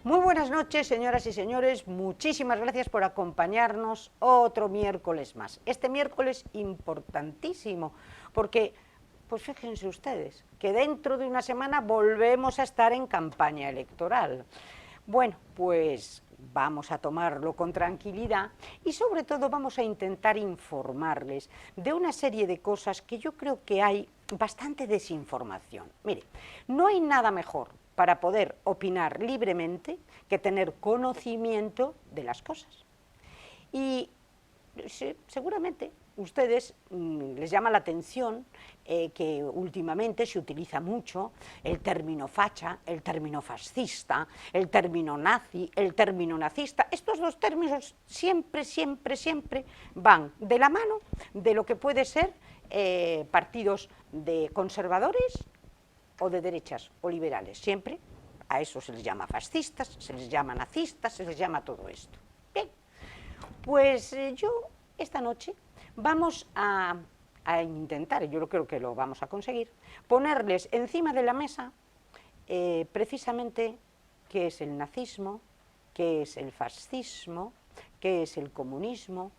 Muy buenas noches, señoras y señores. Muchísimas gracias por acompañarnos otro miércoles más. Este miércoles importantísimo, porque, pues fíjense ustedes, que dentro de una semana volvemos a estar en campaña electoral. Bueno, pues vamos a tomarlo con tranquilidad y sobre todo vamos a intentar informarles de una serie de cosas que yo creo que hay bastante desinformación. Mire, no hay nada mejor para poder opinar libremente que tener conocimiento de las cosas. Y seguramente ustedes les llama la atención que últimamente se utiliza mucho el término facha, el término fascista, el término nazi, el término nazista. Estos dos términos siempre van de la mano de lo que puede ser partidos de conservadores o de derechas o liberales. Siempre a eso se les llama fascistas, se les llama nazistas, se les llama todo esto. Bien, pues yo esta noche vamos a intentar, y yo creo que lo vamos a conseguir, ponerles encima de la mesa precisamente qué es el nazismo, qué es el fascismo, qué es el comunismo,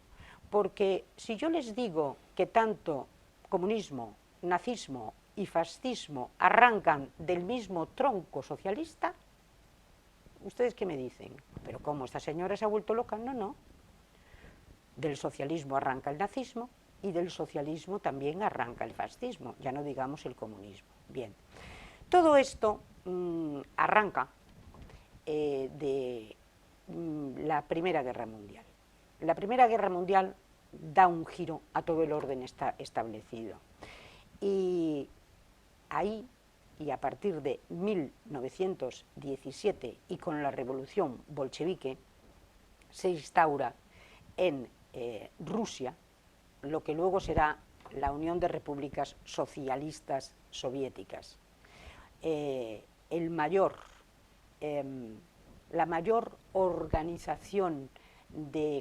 porque si yo les digo que tanto comunismo, nazismo y fascismo arrancan del mismo tronco socialista, ¿ustedes qué me dicen? ¿Pero cómo, esta señora se ha vuelto loca? No, no. Del socialismo arranca el nazismo y del socialismo también arranca el fascismo, ya no digamos el comunismo. Bien, todo esto arranca de la Primera Guerra Mundial. La Primera Guerra Mundial da un giro a todo el orden establecido. Y ahí, y a partir de 1917 y con la revolución bolchevique, se instaura en Rusia lo que luego será la Unión de Repúblicas Socialistas Soviéticas. La mayor organización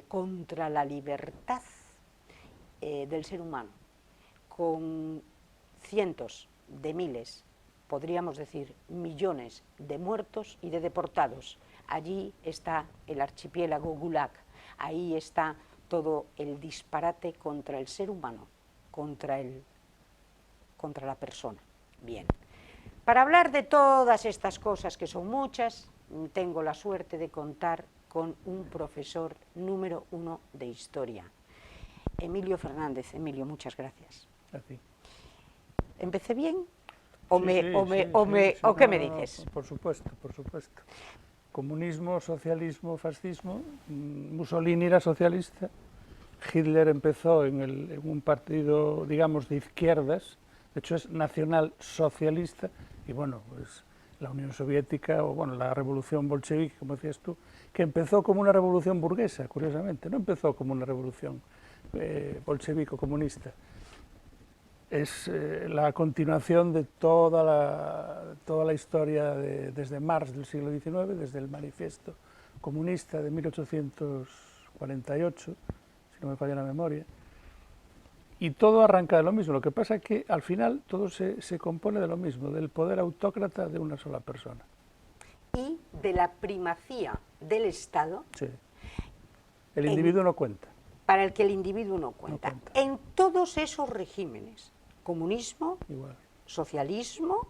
contra la libertad del ser humano, con cientos de miles, podríamos decir millones de muertos y de deportados. Allí está el archipiélago Gulag, ahí está todo el disparate contra el ser humano, contra la persona. Bien, para hablar de todas estas cosas, que son muchas, tengo la suerte de contar con un profesor número 1 de historia, Emilio Fernández. Emilio, muchas gracias. A ti. ¿Empecé bien? ¿O qué me dices? Por supuesto, por supuesto. Comunismo, socialismo, fascismo. Mussolini era socialista. Hitler empezó en un partido, digamos, de izquierdas. De hecho, es nacional socialista. Y bueno, pues la Unión Soviética, o bueno, la revolución bolchevique, como decías tú, que empezó como una revolución burguesa, curiosamente. No empezó como una revolución bolchevique comunista. Es la continuación de toda la historia desde Marx del siglo XIX, desde el manifiesto comunista de 1848, si no me falla la memoria, y todo arranca de lo mismo. Lo que pasa es que al final todo se compone de lo mismo, del poder autócrata de una sola persona. Y de la primacía del Estado. Sí. El individuo no cuenta. Para el que el individuo no cuenta. En todos esos regímenes, comunismo, igual, socialismo,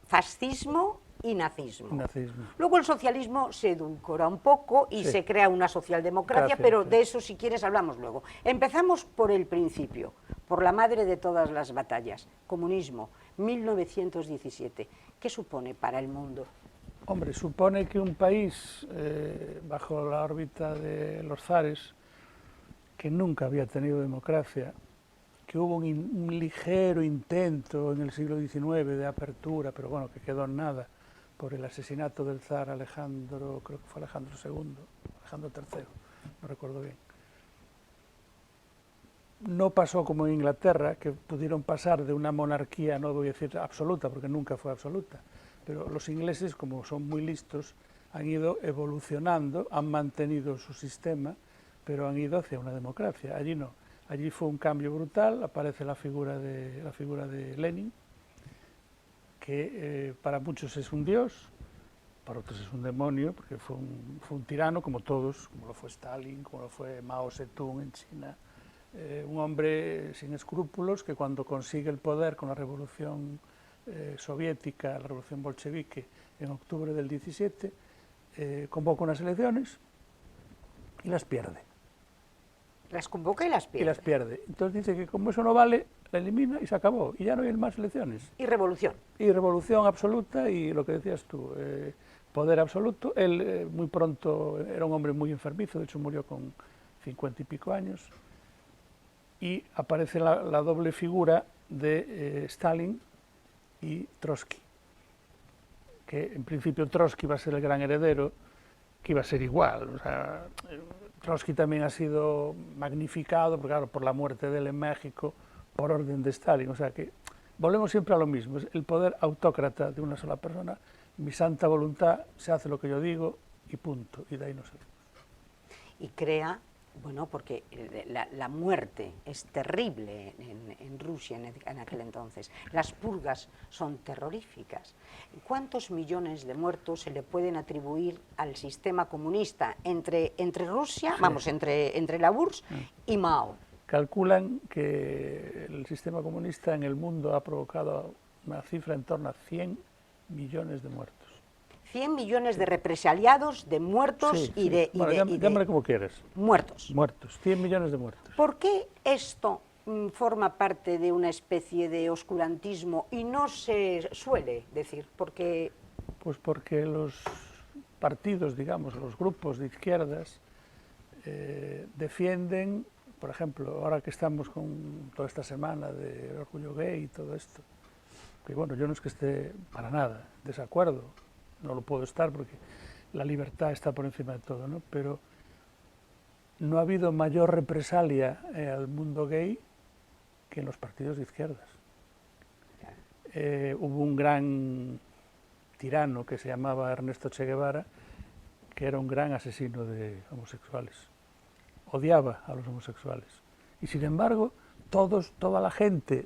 fascismo y nazismo. Nazismo. Luego el socialismo se edulcora un poco y se crea una socialdemocracia, pero de eso, si quieres, hablamos luego. Empezamos por el principio, por la madre de todas las batallas, comunismo, 1917. ¿Qué supone para el mundo? Hombre, supone que un país bajo la órbita de los zares, que nunca había tenido democracia, que hubo un ligero intento en el siglo XIX de apertura, pero bueno, que quedó en nada, por el asesinato del zar Alejandro, creo que fue Alejandro II, Alejandro III, no recuerdo bien. No pasó como en Inglaterra, que pudieron pasar de una monarquía, no voy a decir absoluta, porque nunca fue absoluta, pero los ingleses, como son muy listos, han ido evolucionando, han mantenido su sistema, pero han ido hacia una democracia. Allí no. Allí fue un cambio brutal, aparece la figura de Lenin, que para muchos es un dios, para otros es un demonio, porque fue un tirano como todos, como lo fue Stalin, como lo fue Mao Zedong en China, un hombre sin escrúpulos que cuando consigue el poder con la revolución soviética, la revolución bolchevique, en octubre del 17, convoca unas elecciones y las pierde. Las convoca y las pierde. Y las pierde. Entonces dice que como eso no vale, la elimina y se acabó. Y ya no hay más elecciones. Y revolución. Y revolución absoluta y lo que decías tú, poder absoluto. Él muy pronto era un hombre muy enfermizo, de hecho murió con 50 y pico años. Y aparece la doble figura de Stalin y Trotsky. Que en principio Trotsky va a ser el gran heredero, que iba a ser igual. O sea, Trotsky también ha sido magnificado, porque, claro, por la muerte de él en México, por orden de Stalin. O sea que volvemos siempre a lo mismo, es el poder autócrata de una sola persona. Mi santa voluntad, se hace lo que yo digo y punto, y de ahí no salimos. Y crea, bueno, porque la muerte es terrible en Rusia en aquel entonces. Las purgas son terroríficas. ¿Cuántos millones de muertos se le pueden atribuir al sistema comunista entre Rusia, sí, vamos, entre la URSS y Mao? Calculan que el sistema comunista en el mundo ha provocado una cifra en torno a 100 millones de muertos. 100 millones de represaliados, de muertos sí, y de... Bueno, llámale como quieras. Muertos. Muertos, 100 millones de muertos. ¿Por qué esto forma parte de una especie de oscurantismo y no se suele decir? Porque... Pues porque los partidos, digamos, los grupos de izquierdas defienden, por ejemplo, ahora que estamos con toda esta semana de orgullo gay y todo esto, que bueno, yo no es que esté para nada en desacuerdo, no lo puedo estar porque la libertad está por encima de todo, ¿no? Pero no ha habido mayor represalia al mundo gay que en los partidos de izquierdas. Hubo un gran tirano que se llamaba Ernesto Che Guevara, que era un gran asesino de homosexuales. Odiaba a los homosexuales. Y sin embargo, toda la gente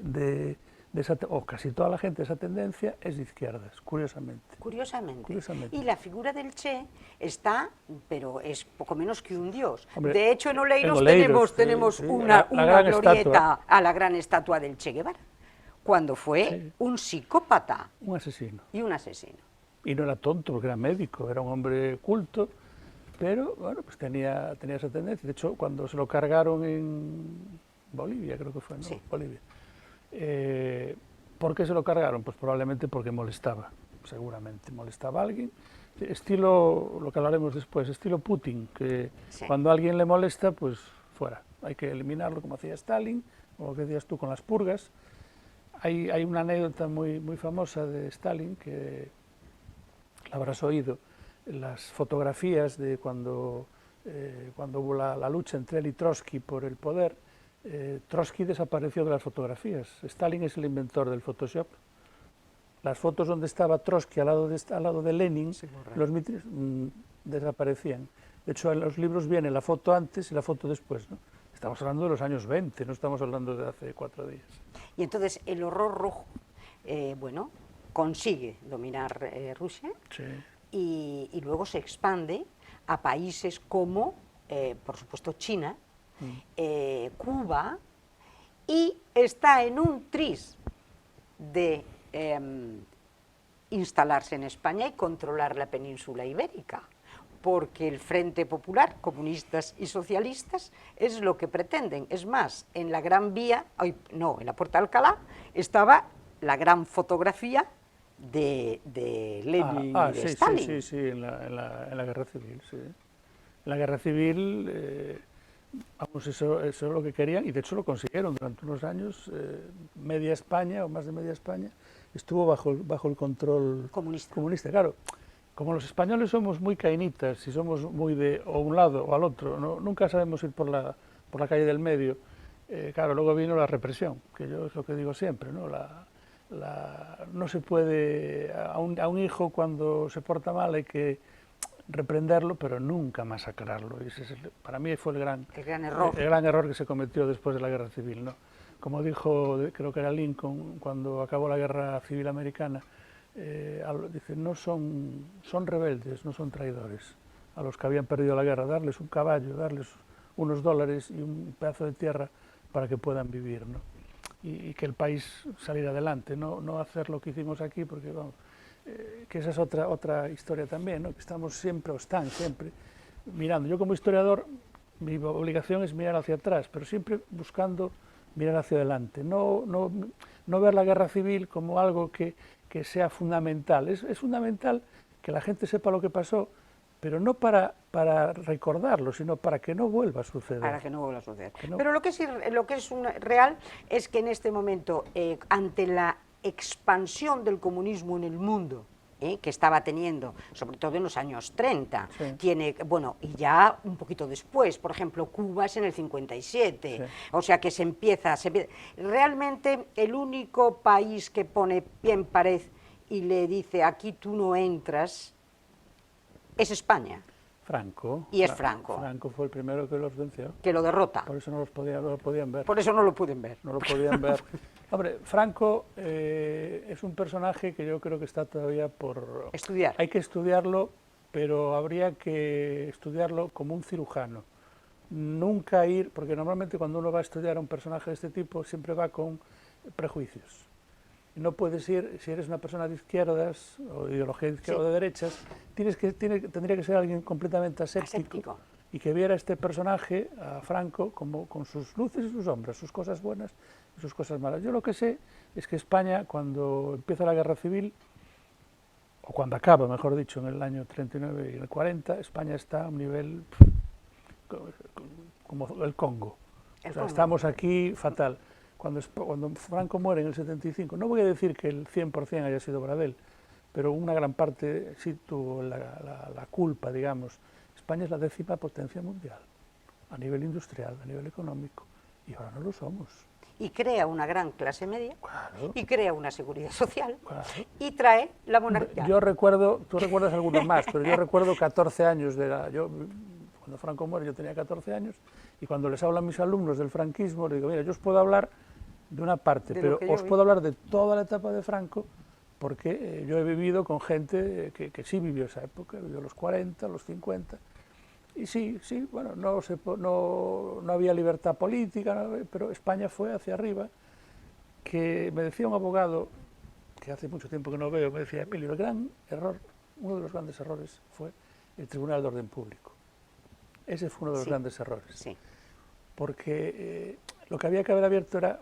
o casi toda la gente de esa tendencia es de izquierdas, curiosamente. Curiosamente. Y la figura del Che está, pero es poco menos que un dios. Hombre, de hecho, en Oleiros tenemos sí, una glorieta a la gran estatua del Che Guevara, cuando fue un psicópata. Un asesino. Y un asesino. Y no era tonto, porque era médico, era un hombre culto, pero bueno, pues tenía esa tendencia. De hecho, cuando se lo cargaron en Bolivia, creo que fue, ¿no? Sí. Bolivia. ¿Por qué se lo cargaron? Pues probablemente porque molestaba, seguramente molestaba a alguien, estilo, lo que hablaremos después, estilo Putin, que sí, cuando a alguien le molesta, pues fuera, hay que eliminarlo como hacía Stalin, o lo que decías tú con las purgas. Hay una anécdota muy famosa de Stalin, que la habrás oído, las fotografías de cuando hubo la lucha entre él y Trotsky por el poder. Trotsky desapareció de las fotografías. Stalin es el inventor del Photoshop. Las fotos donde estaba Trotsky al lado de Lenin, los mitres, desaparecían. De hecho, en los libros viene la foto antes y la foto después, ¿no? Estamos hablando de los años 20, no estamos hablando de hace 4 días. Y entonces el horror rojo, bueno, consigue dominar Rusia, sí, y luego se expande a países como, por supuesto, China, Cuba, y está en un tris de instalarse en España y controlar la península ibérica, porque el Frente Popular, comunistas y socialistas, es lo que pretenden. Es más, en la Gran Vía, en la Puerta de Alcalá, estaba la gran fotografía de Lenin y de Stalin. Sí, en la Guerra Civil, sí. En la Guerra Civil, vamos, eso es lo que querían, y de hecho lo consiguieron durante unos años. Media España, o más de media España, estuvo bajo el control comunista. Claro, como los españoles somos muy cainitas y somos muy de o un lado o al otro, ¿no? Nunca sabemos ir por la calle del medio. Claro, luego vino la represión, que yo es lo que digo siempre, ¿no? No se puede, a un hijo cuando se porta mal hay que reprenderlo, pero nunca masacrarlo. Y ese para mí fue el gran error que se cometió después de la Guerra Civil, ¿no? Como dijo, creo que era Lincoln, cuando acabó la Guerra Civil Americana, dice, no son rebeldes, no son traidores. A los que habían perdido la guerra, darles un caballo, darles unos dólares y un pedazo de tierra para que puedan vivir, ¿no? Y que el país saliera adelante, no hacer lo que hicimos aquí, porque vamos, que esa es otra historia también, ¿no? Que estamos siempre, o están siempre, mirando. Yo como historiador, mi obligación es mirar hacia atrás, pero siempre buscando mirar hacia adelante, no ver la guerra civil como algo que sea fundamental. Es fundamental que la gente sepa lo que pasó, pero no para recordarlo, sino para que no vuelva a suceder. Para que no vuelva a suceder. Pero lo que es real es que en este momento, ante la expansión del comunismo en el mundo, que estaba teniendo, sobre todo en los años 30, sí. Tiene, bueno, y ya un poquito después, por ejemplo, Cuba es en el 57, sí. O sea que se empieza, realmente el único país que pone pie en pared y le dice, aquí tú no entras, es España. Franco. Y es Franco. Franco fue el primero que los venció. Que lo derrota. Por eso no lo podían ver. Por eso no lo pueden ver. No lo podían ver. Hombre, Franco es un personaje que yo creo que está todavía por... estudiar. Hay que estudiarlo, pero habría que estudiarlo como un cirujano. Nunca ir, porque normalmente cuando uno va a estudiar a un personaje de este tipo, siempre va con prejuicios. No puedes ir, si eres una persona de izquierdas, o de ideología de izquierda, sí. O de derechas, tendría que ser alguien completamente aséptico y que viera a este personaje, a Franco, como con sus luces y sus sombras, sus cosas buenas y sus cosas malas. Yo lo que sé es que España, cuando empieza la guerra civil, o cuando acaba, mejor dicho, en el año 39 y el 40, España está a un nivel como el Congo. O sea, estamos aquí fatal. Cuando Franco muere en el 75, no voy a decir que el 100% haya sido para él, pero una gran parte sí tuvo la culpa, digamos. España es la 10ª potencia mundial, a nivel industrial, a nivel económico, y ahora no lo somos. Y crea una gran clase media, claro. Y crea una seguridad social, claro. Y trae la monarquía. Yo recuerdo, tú recuerdas algunos más, pero yo recuerdo 14 años cuando Franco muere yo tenía 14 años, y cuando les hablo a mis alumnos del franquismo, les digo, mira, yo os puedo hablar de una parte, pero os puedo hablar de toda la etapa de Franco, porque yo he vivido con gente que sí vivió esa época, vivió los 40, los 50, y sí, bueno, no había libertad política, pero España fue hacia arriba, que me decía un abogado, que hace mucho tiempo que no veo, me decía, Emilio, el gran error, uno de los grandes errores fue el Tribunal de Orden Público. Ese fue uno de los grandes errores, sí. Porque lo que había que haber abierto era,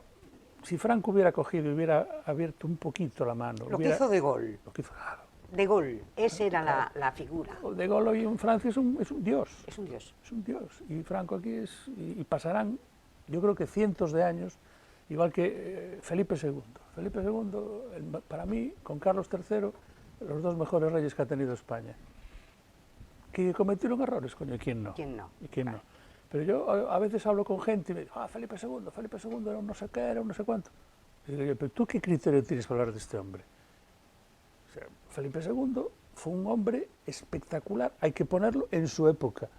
si Franco hubiera cogido y hubiera abierto un poquito la mano... Lo que hizo De Gaulle. Lo que hizo, claro. De Gaulle, esa era la figura. De Gaulle hoy en Francia es un dios. Es un dios. Es un dios. Y Franco aquí y pasarán, yo creo que cientos de años, igual que Felipe II. Felipe II, para mí, con Carlos III, los dos mejores reyes que ha tenido España. Que cometieron errores, coño, ¿y quién no? ¿Quién no? ¿Y quién no? Pero yo a veces hablo con gente y me digo, Felipe II era un no sé qué, era un no sé cuánto. Y digo, pero ¿tú qué criterio tienes para hablar de este hombre? O sea, Felipe II fue un hombre espectacular, hay que ponerlo en su época,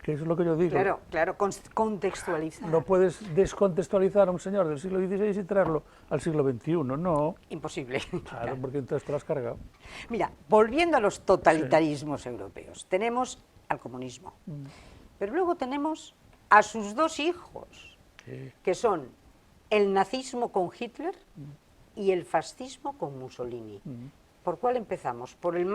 que eso es lo que yo digo. Claro, contextualizar. No puedes descontextualizar a un señor del siglo XVI y traerlo al siglo XXI, no. Imposible. Claro, porque entonces te lo has cargado. Mira, volviendo a los totalitarismos europeos, tenemos al comunismo. Pero luego tenemos a sus dos hijos, que son el nazismo con Hitler y el fascismo con Mussolini. ¿Por cuál empezamos? ¿Por el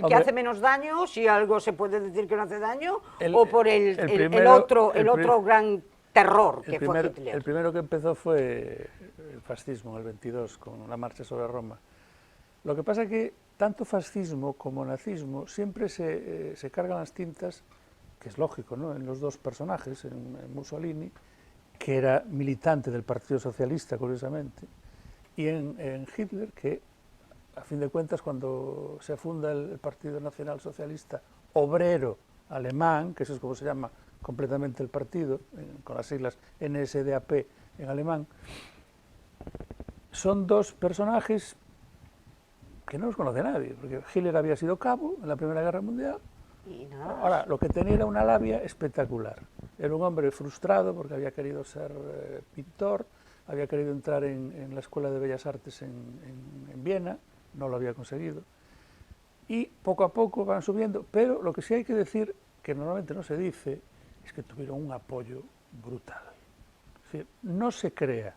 que hace menos daño, si algo se puede decir que no hace daño? ¿O por el otro gran terror que fue Hitler? El primero que empezó fue el fascismo, en el 22, con la marcha sobre Roma. Lo que pasa es que tanto fascismo como nazismo siempre se cargan las tintas, que es lógico, ¿no?, en los dos personajes, en Mussolini, que era militante del Partido Socialista, curiosamente, y en Hitler, que a fin de cuentas cuando se funda el Partido Nacional Socialista Obrero Alemán, que eso es como se llama completamente el partido, con las siglas NSDAP en alemán, son dos personajes que no los conoce nadie, porque Hitler había sido cabo en la Primera Guerra Mundial. Ahora, lo que tenía era una labia espectacular. Era un hombre frustrado porque había querido ser pintor, había querido entrar en la Escuela de Bellas Artes en Viena, no lo había conseguido. Y poco a poco van subiendo, pero lo que sí hay que decir, que normalmente no se dice, es que tuvieron un apoyo brutal. Es decir, no se crea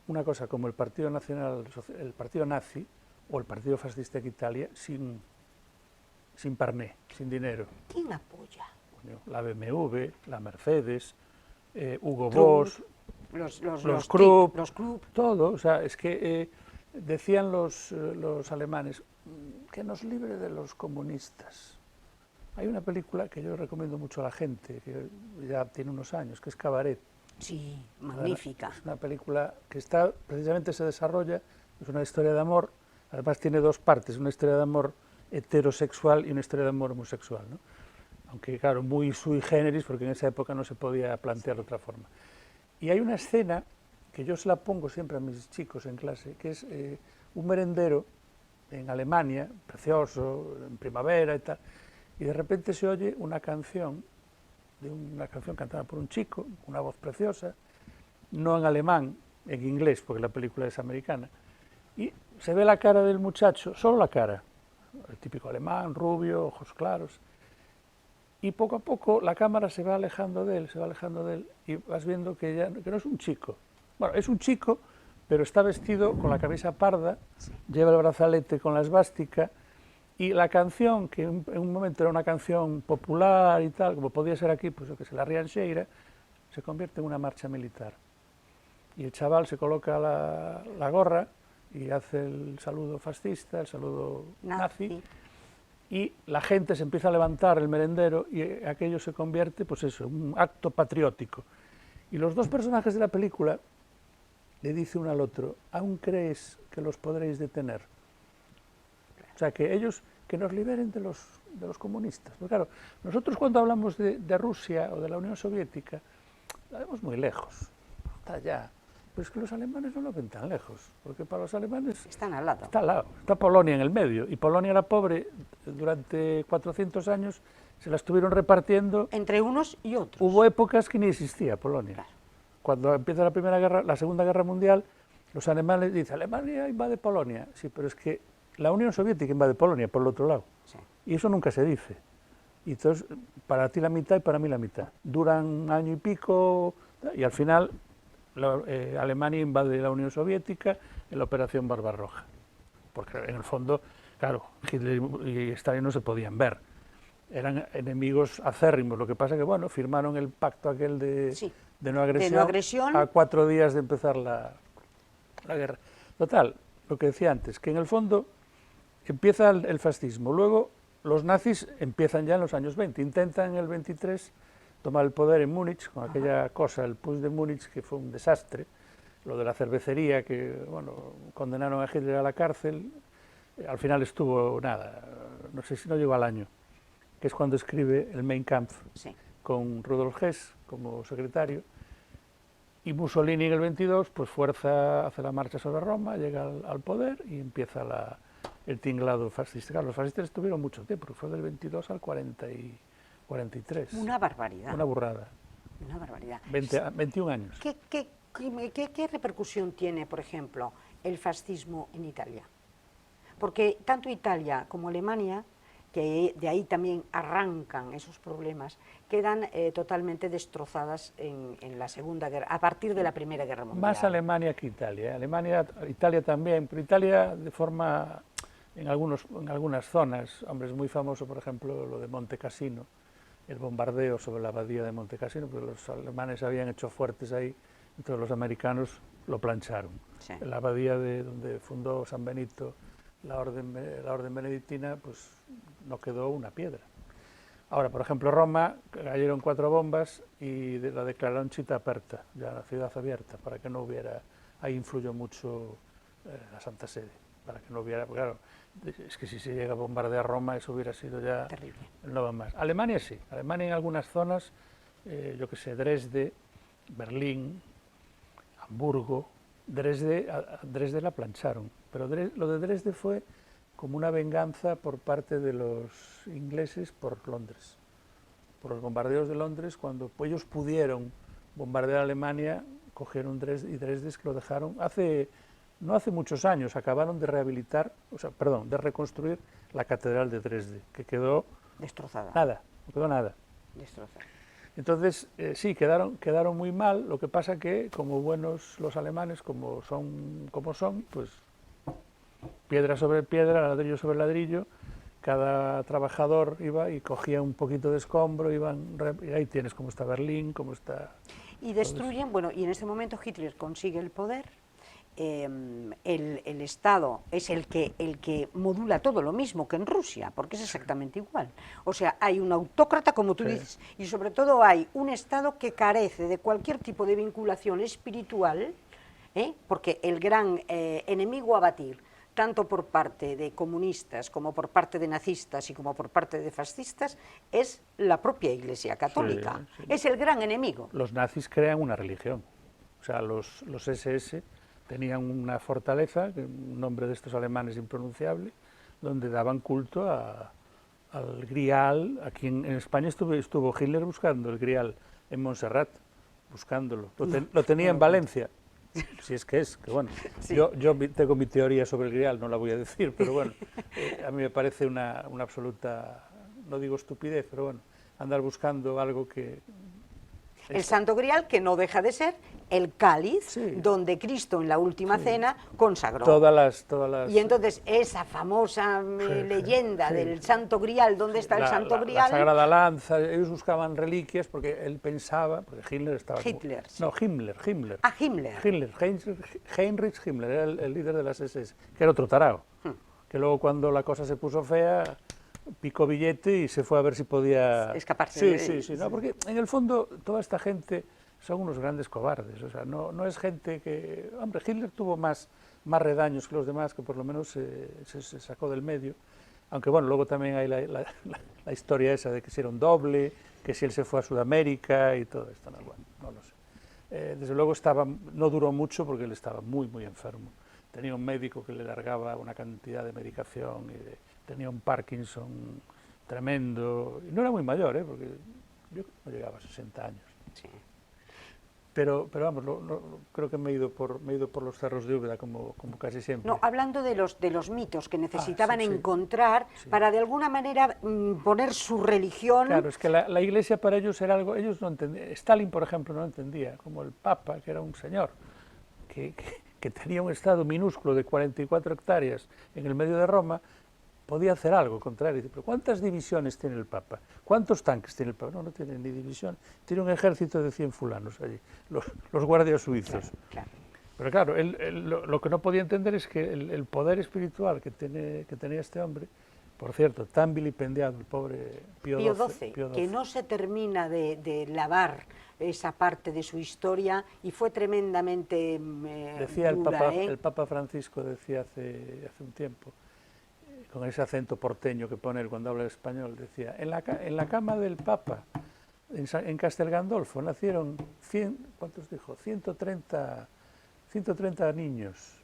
una cosa como el Partido Nacional, el Partido Nazi o el Partido Fascista de Italia sin parné, sin dinero. ¿Quién apoya? La BMW, la Mercedes, Hugo Trump, Boss, los Krupp, todo. O sea, es que decían los alemanes que nos libre de los comunistas. Hay una película que yo recomiendo mucho a la gente, que ya tiene unos años, que es Cabaret. Sí, magnífica. Es una película que está, precisamente se desarrolla, es una historia de amor, además tiene dos partes, una historia de amor heterosexual y una historia de amor homosexual, ¿no? Aunque claro, muy sui generis, porque en esa época no se podía plantear de otra forma. Y hay una escena que yo se la pongo siempre a mis chicos en clase, que es un merendero en Alemania, precioso, en primavera y tal, y de repente se oye una canción cantada por un chico, una voz preciosa, no en alemán, en inglés, porque la película es americana, y se ve la cara del muchacho, solo la cara, el típico alemán, rubio, ojos claros, y poco a poco la cámara se va alejando de él, y vas viendo que no es un chico. Bueno, es un chico, pero está vestido con la camisa parda, lleva el brazalete con la esvástica, y la canción, que en un momento era una canción popular y tal, como podía ser aquí, pues que se la Rianxeira, se convierte en una marcha militar. Y el chaval se coloca la gorra y hace el saludo fascista, el saludo nazi, y la gente se empieza a levantar, el merendero, y aquello se convierte, pues eso, en un acto patriótico. Y los dos personajes de la película le dice uno al otro: ¿aún crees que los podréis detener? O sea, que ellos, que nos liberen de los comunistas. Porque claro, nosotros cuando hablamos de Rusia o de la Unión Soviética, la vemos muy lejos, está allá. Pero es que los alemanes no lo ven tan lejos, porque para los alemanes están al lado. Está al lado, está Polonia en el medio, y Polonia era pobre, durante 400 años se la estuvieron repartiendo. Entre unos y otros. Hubo épocas que ni existía Polonia. Claro. Cuando empieza la Segunda Guerra Mundial, los alemanes dicen: Alemania invade Polonia. Sí, pero es que la Unión Soviética invade Polonia por el otro lado. Sí. Y eso nunca se dice. Y entonces, para ti la mitad y para mí la mitad. Duran un año y pico, y al final Alemania invade la Unión Soviética en la Operación Barbarroja. Porque en el fondo, claro, Hitler y Stalin no se podían ver. Eran enemigos acérrimos. Lo que pasa es que, bueno, firmaron el pacto aquel de no agresión a 4 días de empezar la guerra. Total, lo que decía antes, que en el fondo empieza el fascismo. Luego los nazis empiezan ya en los años 20, intentan en el 23 tomar el poder en Múnich, con aquella cosa, el Putsch de Múnich, que fue un desastre, lo de la cervecería, que bueno, condenaron a Hitler a la cárcel, al final estuvo nada, no sé si no llegó al año, que es cuando escribe el Mein Kampf, con Rudolf Hess como secretario, y Mussolini en el 22 pues hace la marcha sobre Roma, llega al poder y empieza el tinglado fascista. Claro, los fascistas estuvieron mucho tiempo, fue del 22 al 43. Una barbaridad. Una burrada. Una barbaridad. 21 años. ¿Qué repercusión tiene, por ejemplo, el fascismo en Italia? Porque tanto Italia como Alemania, que de ahí también arrancan esos problemas, quedan totalmente destrozadas en la Segunda Guerra, a partir de la Primera Guerra Mundial. Más Alemania que Italia. Italia también, pero Italia de forma, en algunas zonas, hombre, es muy famoso, por ejemplo, lo de Monte Cassino, el bombardeo sobre la abadía de Monte Cassino, porque los alemanes habían hecho fuertes ahí, entonces los americanos lo plancharon. Sí. La abadía donde fundó San Benito la orden benedictina, pues no quedó una piedra. Ahora, por ejemplo, Roma, cayeron 4 bombas y la declararon città aperta, ya la ciudad abierta, para que no hubiera, ahí influyó mucho la Santa Sede, para que no hubiera, claro, es que si se llega a bombardear Roma, eso hubiera sido ya terrible. No va más. Alemania sí, Alemania en algunas zonas, yo que sé, Dresde, Berlín, Hamburgo, Dresde la plancharon, pero lo de Dresde fue como una venganza por parte de los ingleses por Londres, por los bombardeos de Londres. Cuando ellos pudieron bombardear Alemania, cogieron Dresde, y Dresde es que lo dejaron, hace no hace muchos años acabaron de rehabilitar, o sea, perdón, de reconstruir la catedral de Dresde, que quedó destrozada. Nada, no quedó nada. Destrozada. Entonces, sí, quedaron muy mal, lo que pasa que, como buenos los alemanes, como son, pues piedra sobre piedra, ladrillo sobre ladrillo, cada trabajador iba y cogía un poquito de escombro, y ahí tienes cómo está Berlín, cómo está... Y destruyen, bueno, y en ese momento Hitler consigue el poder, el Estado es el que modula todo, lo mismo que en Rusia, porque es exactamente igual. O sea, hay un autócrata, como tú dices, y sobre todo hay un Estado que carece de cualquier tipo de vinculación espiritual, porque el gran enemigo a batir, tanto por parte de comunistas como por parte de nazistas y como por parte de fascistas, es la propia Iglesia Católica. Sí, sí. Es el gran enemigo. Los nazis crean una religión. O sea, los SS tenían una fortaleza, un nombre de estos alemanes impronunciable, donde daban culto al Grial. Aquí en España estuvo Hitler buscando el Grial en Montserrat, buscándolo. Lo tenía en Valencia. Si es que bueno, sí. Yo tengo mi teoría sobre el Grial, no la voy a decir, pero bueno, a mí me parece una absoluta, no digo estupidez, pero bueno, andar buscando algo que... El Santo Grial, que no deja de ser el cáliz, sí, donde Cristo en la última cena consagró. Todas las... Y entonces esa famosa leyenda del Santo Grial, ¿dónde está el Santo Grial? La Sagrada Lanza, ellos buscaban reliquias porque él pensaba, porque Hitler estaba... Hitler. Sí. No, Himmler. Ah, Himmler. Heinrich Himmler, era el líder de las SS, que era otro tarao, que luego cuando la cosa se puso fea, picó billete y se fue a ver si podía... escaparse. Sí, no, porque en el fondo toda esta gente son unos grandes cobardes, o sea, no es gente que... Hombre, Hitler tuvo más redaños que los demás, que por lo menos se sacó del medio, aunque bueno, luego también hay la historia esa de que si era un doble, que si él se fue a Sudamérica y todo esto, no lo sé. Desde luego no duró mucho porque él estaba muy, muy enfermo. Tenía un médico que le largaba una cantidad de medicación y tenía un Parkinson tremendo, y no era muy mayor, porque yo no llegaba a 60 años. Sí. Pero vamos, creo que me he ido por los cerros de Úbeda, como casi siempre. No, hablando de los mitos que necesitaban encontrar para de alguna manera poner su religión... Claro, es que la Iglesia para ellos era algo, ellos no entendían, Stalin, por ejemplo, no entendía, como el Papa, que era un señor, que tenía un estado minúsculo de 44 hectáreas en el medio de Roma, podía hacer algo contrario. Pero ¿cuántas divisiones tiene el Papa? ¿Cuántos tanques tiene el Papa? No tiene ni división. Tiene un ejército de 100 fulanos allí, los guardias suizos. Claro. Pero claro, lo que no podía entender es que el poder espiritual que tenía este hombre, por cierto, tan vilipendiado, el pobre Pío XII, que no se termina de lavar esa parte de su historia y fue tremendamente decía dura, el Papa Francisco decía hace un tiempo, con ese acento porteño que pone él cuando habla español, decía, en la cama del Papa, en Castel Gandolfo, nacieron 130 niños,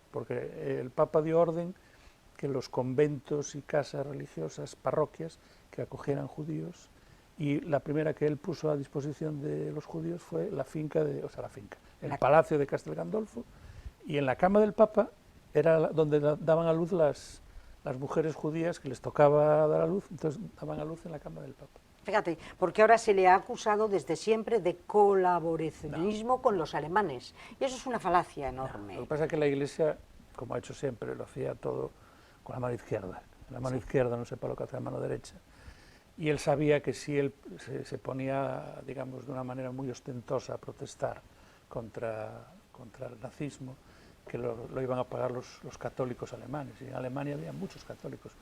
porque el Papa dio orden que los conventos y casas religiosas, parroquias, que acogieran judíos, y la primera que él puso a disposición de los judíos fue el palacio de Castel Gandolfo, y en la cama del Papa era donde daban a luz las mujeres judías que les tocaba dar a luz, entonces daban a luz en la cama del Papa. Fíjate, porque ahora se le ha acusado desde siempre de colaboracionismo con los alemanes, y eso es una falacia enorme. Lo que pasa es que la Iglesia, como ha hecho siempre, lo hacía todo con la mano izquierda. La mano izquierda no sepa lo que hace la mano derecha. Y él sabía que si él se ponía, digamos, de una manera muy ostentosa a protestar contra el nazismo, que lo iban a pagar los católicos alemanes. Y en Alemania había muchos católicos.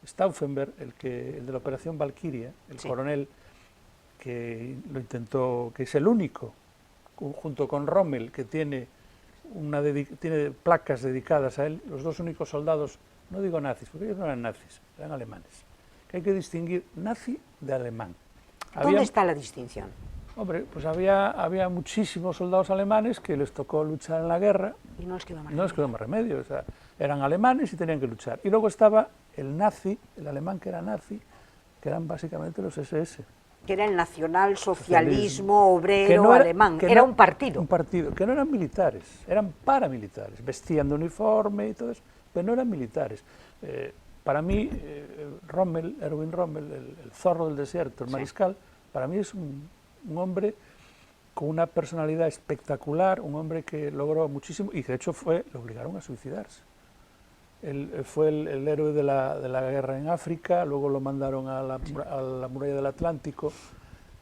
Stauffenberg, el de la Operación Valquiria, el coronel que lo intentó, que es el único, junto con Rommel, que tiene placas dedicadas a él, los dos únicos soldados, no digo nazis, porque ellos no eran nazis, eran alemanes, que hay que distinguir nazi de alemán. ¿Dónde está la distinción? Hombre, pues había muchísimos soldados alemanes que les tocó luchar en la guerra. Y no les quedó más remedio. O sea, eran alemanes y tenían que luchar. Y luego estaba el nazi, el alemán que era nazi, que eran básicamente los SS. Que era el nacionalsocialismo obrero alemán, era un partido. Un partido, que no eran militares, eran paramilitares, vestían de uniforme y todo eso, pero no eran militares. Para mí, Erwin Rommel, el zorro del desierto, el mariscal, para mí es un hombre con una personalidad espectacular, un hombre que logró muchísimo y de hecho le obligaron a suicidarse. Él fue el héroe de la guerra en África, luego lo mandaron a la muralla del Atlántico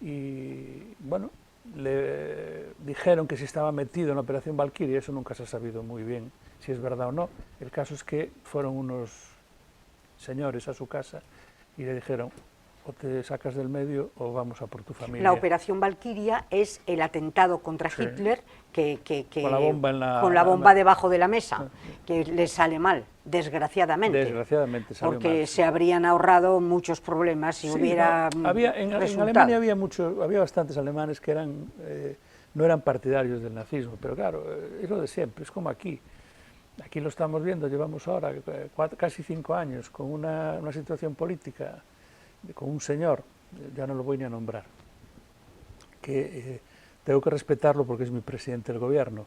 y, bueno, le dijeron que si estaba metido en la Operación Valkyrie, eso nunca se ha sabido muy bien si es verdad o no. El caso es que fueron unos señores a su casa y le dijeron: o te sacas del medio o vamos a por tu familia. La Operación Valkyria es el atentado contra Hitler con la bomba debajo de la mesa, que le sale mal, desgraciadamente. Desgraciadamente salió mal. Porque se habrían ahorrado muchos problemas si hubiera en Alemania había bastantes alemanes que no eran partidarios del nazismo, pero claro, es lo de siempre, es como aquí. Aquí lo estamos viendo, llevamos ahora casi 5 años con una situación política, con un señor, ya no lo voy ni a nombrar, que tengo que respetarlo porque es mi presidente del gobierno,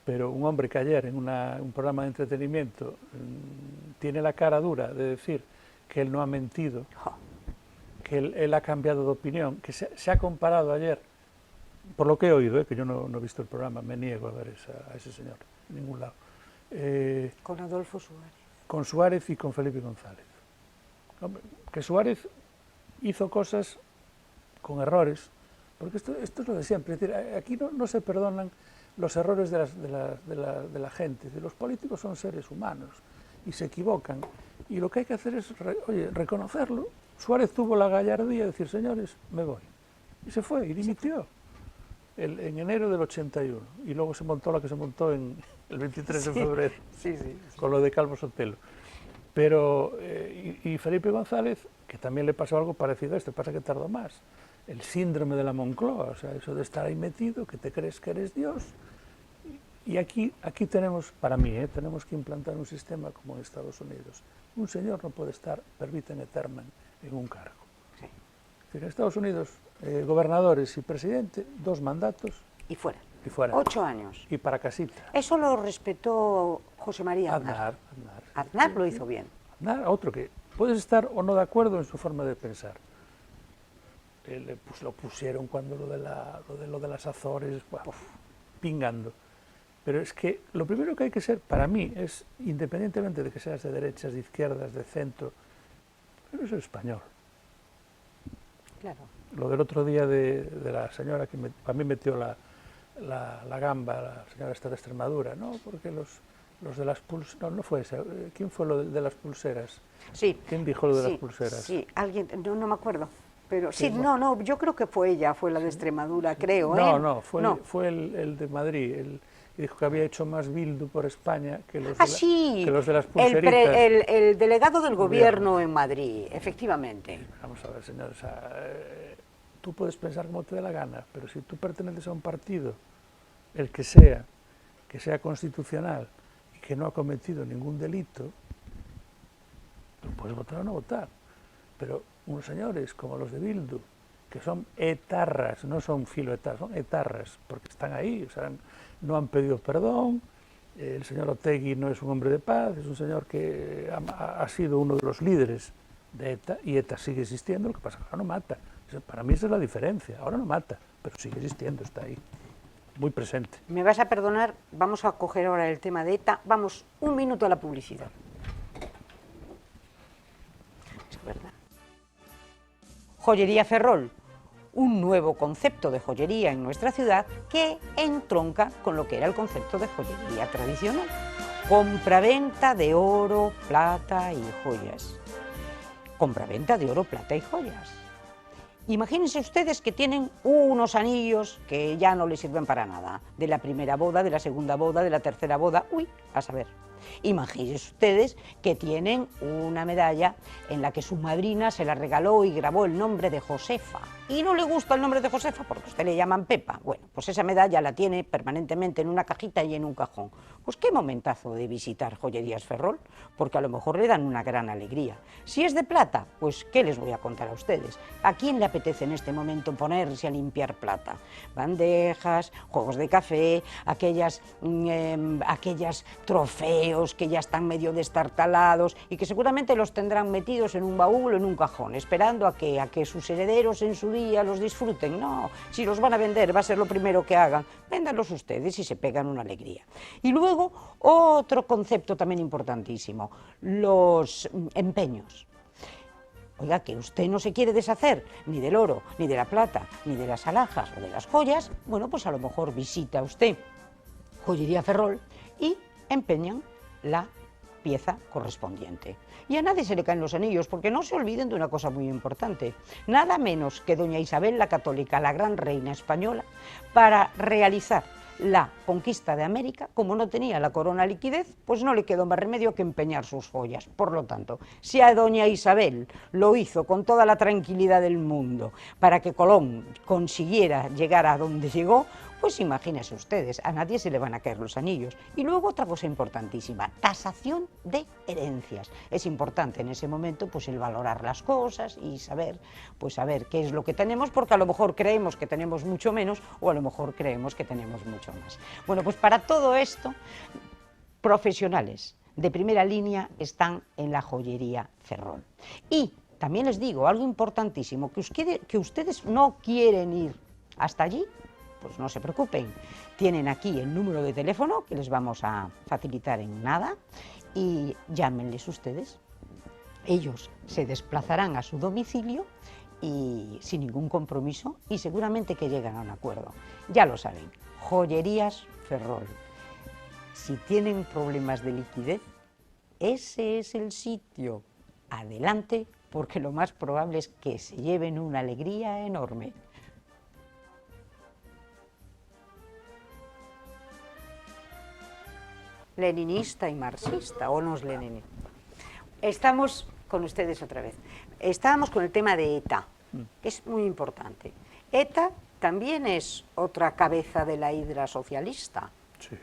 pero un hombre que ayer en un programa de entretenimiento tiene la cara dura de decir que él no ha mentido, que él ha cambiado de opinión, que se ha comparado ayer, por lo que he oído, que yo no he visto el programa, me niego a ver a ese señor en ningún lado. Con Adolfo Suárez. Con Suárez y con Felipe González. Hombre, que Suárez hizo cosas con errores, porque esto es lo de siempre, es decir, aquí no se perdonan los errores de la gente, los políticos son seres humanos y se equivocan, y lo que hay que hacer es reconocerlo. Suárez tuvo la gallardía de decir: señores, me voy, y se fue, y dimitió en enero del 81, y luego se montó la que se montó el 23 de febrero, con lo de Calvo Sotelo. Pero, y Felipe González, que también le pasó algo parecido a esto, pasa que tardó más. El síndrome de la Moncloa, o sea, eso de estar ahí metido, que te crees que eres Dios. Y aquí tenemos, para mí, tenemos que implantar un sistema como en Estados Unidos. Un señor no puede estar per vitam aeternam en un cargo. Sí. Es decir, en Estados Unidos, gobernadores y presidente, 2 mandatos. Y fuera. 8 años. Y para casita. Eso lo respetó José María Aznar. Aznar lo hizo bien. Aznar, otro que puedes estar o no de acuerdo en su forma de pensar. Pues lo pusieron cuando lo de las Azores, pingando. Pero es que lo primero que hay que ser, para mí, es, independientemente de que seas de derechas, de izquierdas, de centro, pero ser español. Claro. Lo del otro día de la señora que a mí metió la gamba, la señora esta de Extremadura, ¿no? Porque los de las pulseras, no fue esa, ¿quién fue lo de las pulseras? Sí. ¿Quién dijo lo de las pulseras? Sí, alguien, no me acuerdo, pero sí, no, yo creo que fue ella, fue la de Extremadura, creo. No, fue el de Madrid, y dijo que había hecho más Bildu por España que los de las pulseritas. El delegado del gobierno en Madrid, efectivamente. Vamos a ver, señores, tú puedes pensar como te dé la gana, pero si tú perteneces a un partido, el que sea constitucional y que no ha cometido ningún delito, tú puedes votar o no votar. Pero unos señores como los de Bildu, que son etarras, no son filoetarras, son etarras, porque están ahí, o sea, no han pedido perdón. El señor Otegi no es un hombre de paz, es un señor que ha sido uno de los líderes de ETA, y ETA sigue existiendo, lo que pasa es que ahora no mata. Para mí esa es la diferencia, ahora no mata, pero sigue existiendo, está ahí, muy presente. Me vas a perdonar, vamos a coger ahora el tema de ETA, vamos un minuto a la publicidad. Es verdad. Joyería Ferrol, un nuevo concepto de joyería en nuestra ciudad que entronca con lo que era el concepto de joyería tradicional. Compraventa de oro, plata y joyas. Compraventa de oro, plata y joyas. Imagínense ustedes que tienen unos anillos que ya no les sirven para nada, de la primera boda, de la segunda boda, de la tercera boda, a saber. Imagínense ustedes que tienen una medalla en la que su madrina se la regaló y grabó el nombre de Josefa. Y no le gusta el nombre de Josefa porque a usted le llaman Pepa. Bueno, pues esa medalla la tiene permanentemente en una cajita y en un cajón. Pues qué momentazo de visitar Joyerías Ferrol, porque a lo mejor le dan una gran alegría. Si es de plata, pues ¿qué les voy a contar a ustedes? ¿A quién le apetece en este momento ponerse a limpiar plata? Bandejas, juegos de café, aquellos trofeos que ya están medio destartalados y que seguramente los tendrán metidos en un baúl o en un cajón, esperando a que sus herederos en su día los disfruten. No, si los van a vender va a ser lo primero que hagan, véndanlos ustedes y se pegan una alegría. Y luego otro concepto también importantísimo, los empeños. Oiga, que usted no se quiere deshacer ni del oro, ni de la plata, ni de las alhajas o de las joyas, bueno, pues a lo mejor visita usted Joyería Ferrol y empeñan la pieza correspondiente. Y a nadie se le caen los anillos, porque no se olviden de una cosa muy importante, nada menos que doña Isabel la Católica, la gran reina española, para realizar la conquista de América, como no tenía la corona liquidez, pues no le quedó más remedio que empeñar sus joyas. Por lo tanto, si a doña Isabel lo hizo con toda la tranquilidad del mundo para que Colón consiguiera llegar a donde llegó, pues imagínense ustedes, a nadie se le van a caer los anillos. Y luego otra cosa importantísima, tasación de herencias. Es importante en ese momento pues el valorar las cosas y saber qué es lo que tenemos, porque a lo mejor creemos que tenemos mucho menos o a lo mejor creemos que tenemos mucho más. Bueno, pues para todo esto, profesionales de primera línea están en la Joyería Ferrol. Y también les digo algo importantísimo, que ustedes no quieren ir hasta allí, pues no se preocupen, tienen aquí el número de teléfono que les vamos a facilitar en nada y llámenles ustedes. Ellos se desplazarán a su domicilio y sin ningún compromiso y seguramente que llegan a un acuerdo. Ya lo saben, Joyerías Ferrol. Si tienen problemas de liquidez, ese es el sitio. Adelante, porque lo más probable es que se lleven una alegría enorme. Leninista y marxista, ¿o no es leninista? Estamos con ustedes otra vez. Estábamos con el tema de ETA, que es muy importante. ETA también es otra cabeza de la hidra socialista. Sí,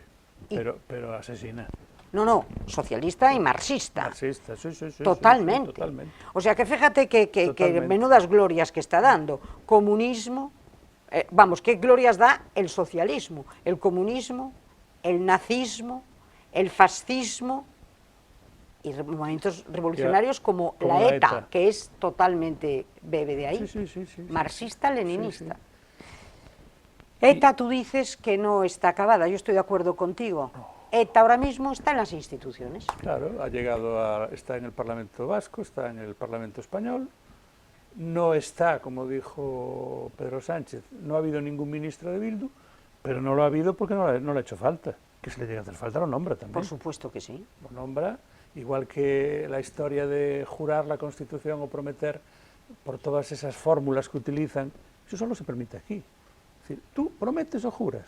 pero asesina. No, socialista y marxista. Marxista, sí. Totalmente. Sí, totalmente. O sea que fíjate que menudas glorias que está dando. Comunismo, ¿qué glorias da el socialismo? El comunismo, el nazismo, el fascismo y movimientos revolucionarios como la ETA, que es totalmente, bebe de ahí, sí, marxista-leninista. Sí. ETA, tú dices que no está acabada, yo estoy de acuerdo contigo. ETA ahora mismo está en las instituciones. Claro, está en el Parlamento Vasco, está en el Parlamento Español, no está, como dijo Pedro Sánchez, no ha habido ningún ministro de Bildu, pero no lo ha habido porque no le ha hecho falta. Que se le llega a hacer falta, lo nombra también. Por supuesto que sí. Lo nombra, igual que la historia de jurar la Constitución o prometer por todas esas fórmulas que utilizan, eso solo se permite aquí. Es decir, tú prometes o juras,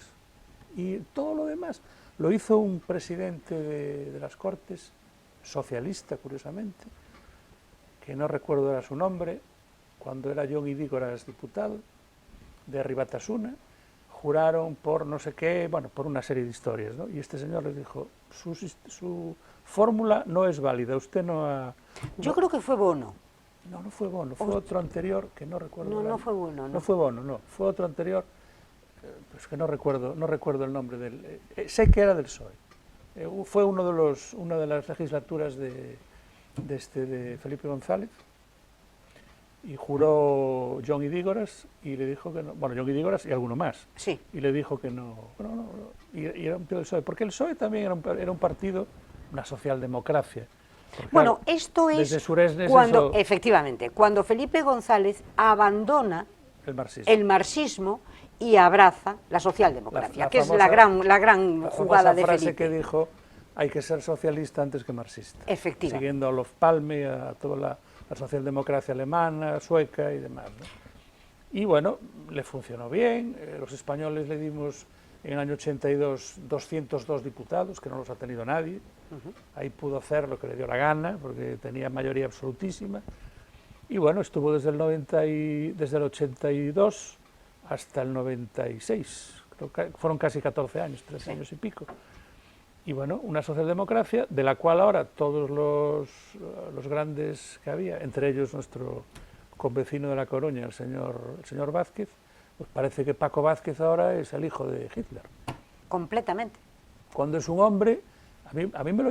y todo lo demás lo hizo un presidente de las Cortes, socialista, curiosamente, que no recuerdo era su nombre, cuando era Jon Idígoras diputado, de Ribatasuna, juraron por no sé qué, bueno, por una serie de historias, ¿no? Y este señor les dijo, su fórmula no es válida, usted no ha... Yo creo que fue Bono. No fue Bono, fue otro anterior, que no recuerdo. No fue Bono, ¿no? No fue Bono, no, fue otro anterior, pues que no recuerdo el nombre del... sé que era del PSOE. Fue una de las legislaturas de Felipe González, y juró Jon Idígoras y le dijo que no, bueno, Jon Idígoras y alguno más, sí. Y le dijo que no, y era un tío del PSOE, porque el PSOE también era un partido, una socialdemocracia. Porque, bueno, claro, esto es cuando, efectivamente, cuando Felipe González abandona el marxismo y abraza la socialdemocracia, que famosa, es la gran jugada de frase Felipe. Que dijo, hay que ser socialista antes que marxista. Efectivamente. Siguiendo a Olof Palme, a toda la socialdemocracia alemana, sueca y demás, ¿no? Y bueno, le funcionó bien, los españoles le dimos en el año 82 202 diputados, que no los ha tenido nadie. Ahí pudo hacer lo que le dio la gana, porque tenía mayoría absolutísima. Y bueno, estuvo desde el 82 hasta el 96, creo que fueron casi 14 años, 13 años y pico. Y bueno, una socialdemocracia de la cual ahora todos los grandes que había, entre ellos nuestro convecino de La Coruña, el señor Vázquez, pues parece que Paco Vázquez ahora es el hijo de Hitler. Completamente. Cuando es un hombre, a mí me lo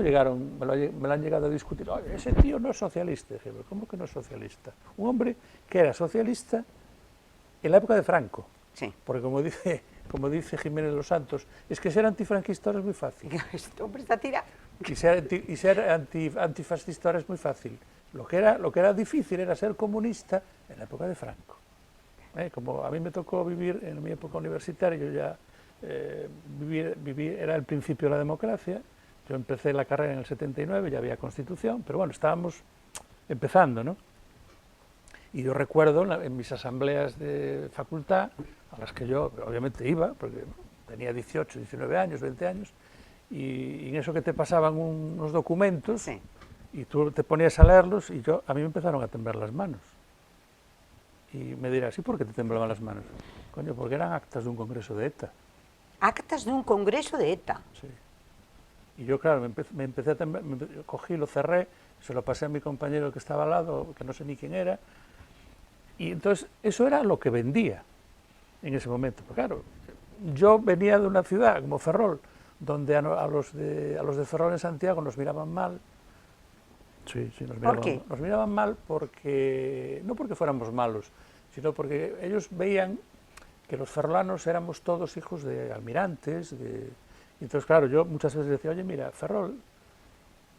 han llegado a discutir, oye, ese tío no es socialista. Dije, ¿cómo que no es socialista? Un hombre que era socialista en la época de Franco. Sí. Porque como dice Jiménez de los Santos, es que ser antifranquista ahora es muy fácil. Hombre, esta tira. Y ser antifascista ahora es muy fácil. Lo que era difícil era ser comunista en la época de Franco. Como a mí me tocó vivir en mi época universitaria, yo ya era el principio de la democracia. Yo empecé la carrera en el 79, ya había Constitución, pero bueno, estábamos empezando, ¿no? Y yo recuerdo en mis asambleas de facultad, a las que yo obviamente iba, porque tenía 18, 19 años, 20 años, y en eso que te pasaban unos documentos, sí, y tú te ponías a leerlos, y a mí me empezaron a temblar las manos. Y me dirás, ¿y por qué te temblaban las manos? Coño, porque eran actas de un congreso de ETA. Actas de un congreso de ETA. Sí. Y yo, claro, me empecé a temblar, cogí, lo cerré, se lo pasé a mi compañero que estaba al lado, que no sé ni quién era, y entonces eso era lo que vendía en ese momento. Pero claro, yo venía de una ciudad como Ferrol, donde a los de Ferrol en Santiago nos miraban mal. Sí, nos miraban, ¿por qué? Nos miraban mal porque, no porque fuéramos malos, sino porque ellos veían que los ferrolanos éramos todos hijos de almirantes. Y entonces, claro, yo muchas veces decía, oye, mira, Ferrol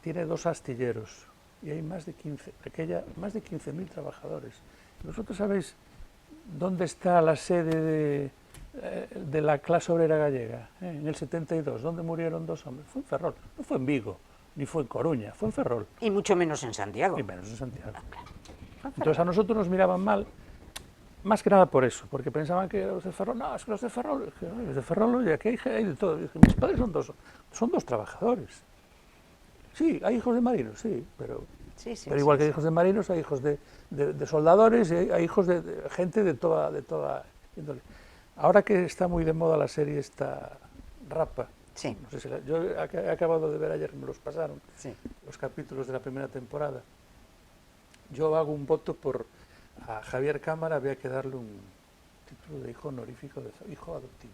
tiene 2 astilleros y hay más de 15.000 trabajadores. ¿Vosotros sabéis dónde está la sede de la clase obrera gallega? En el 72, ¿dónde murieron 2 hombres? Fue en Ferrol, no fue en Vigo, ni fue en Coruña, fue en Ferrol. Y mucho menos en Santiago. Y menos en Santiago. Entonces a nosotros nos miraban mal, más que nada por eso, porque pensaban que los de Ferrol, no, es que los de Ferrol, oye, aquí hay de todo. Dije, mis padres son dos trabajadores. Sí, hay hijos de marinos, sí, pero igual que hay hijos de marinos, hay hijos de soldadores, y hay hijos de gente de toda índole. Ahora que está muy de moda la serie esta Rapa, sí, no sé si yo he acabado de ver ayer, me los pasaron, sí, los capítulos de la primera temporada. Yo hago un voto a Javier Cámara, había que darle un título de hijo honorífico, de hijo adoptivo.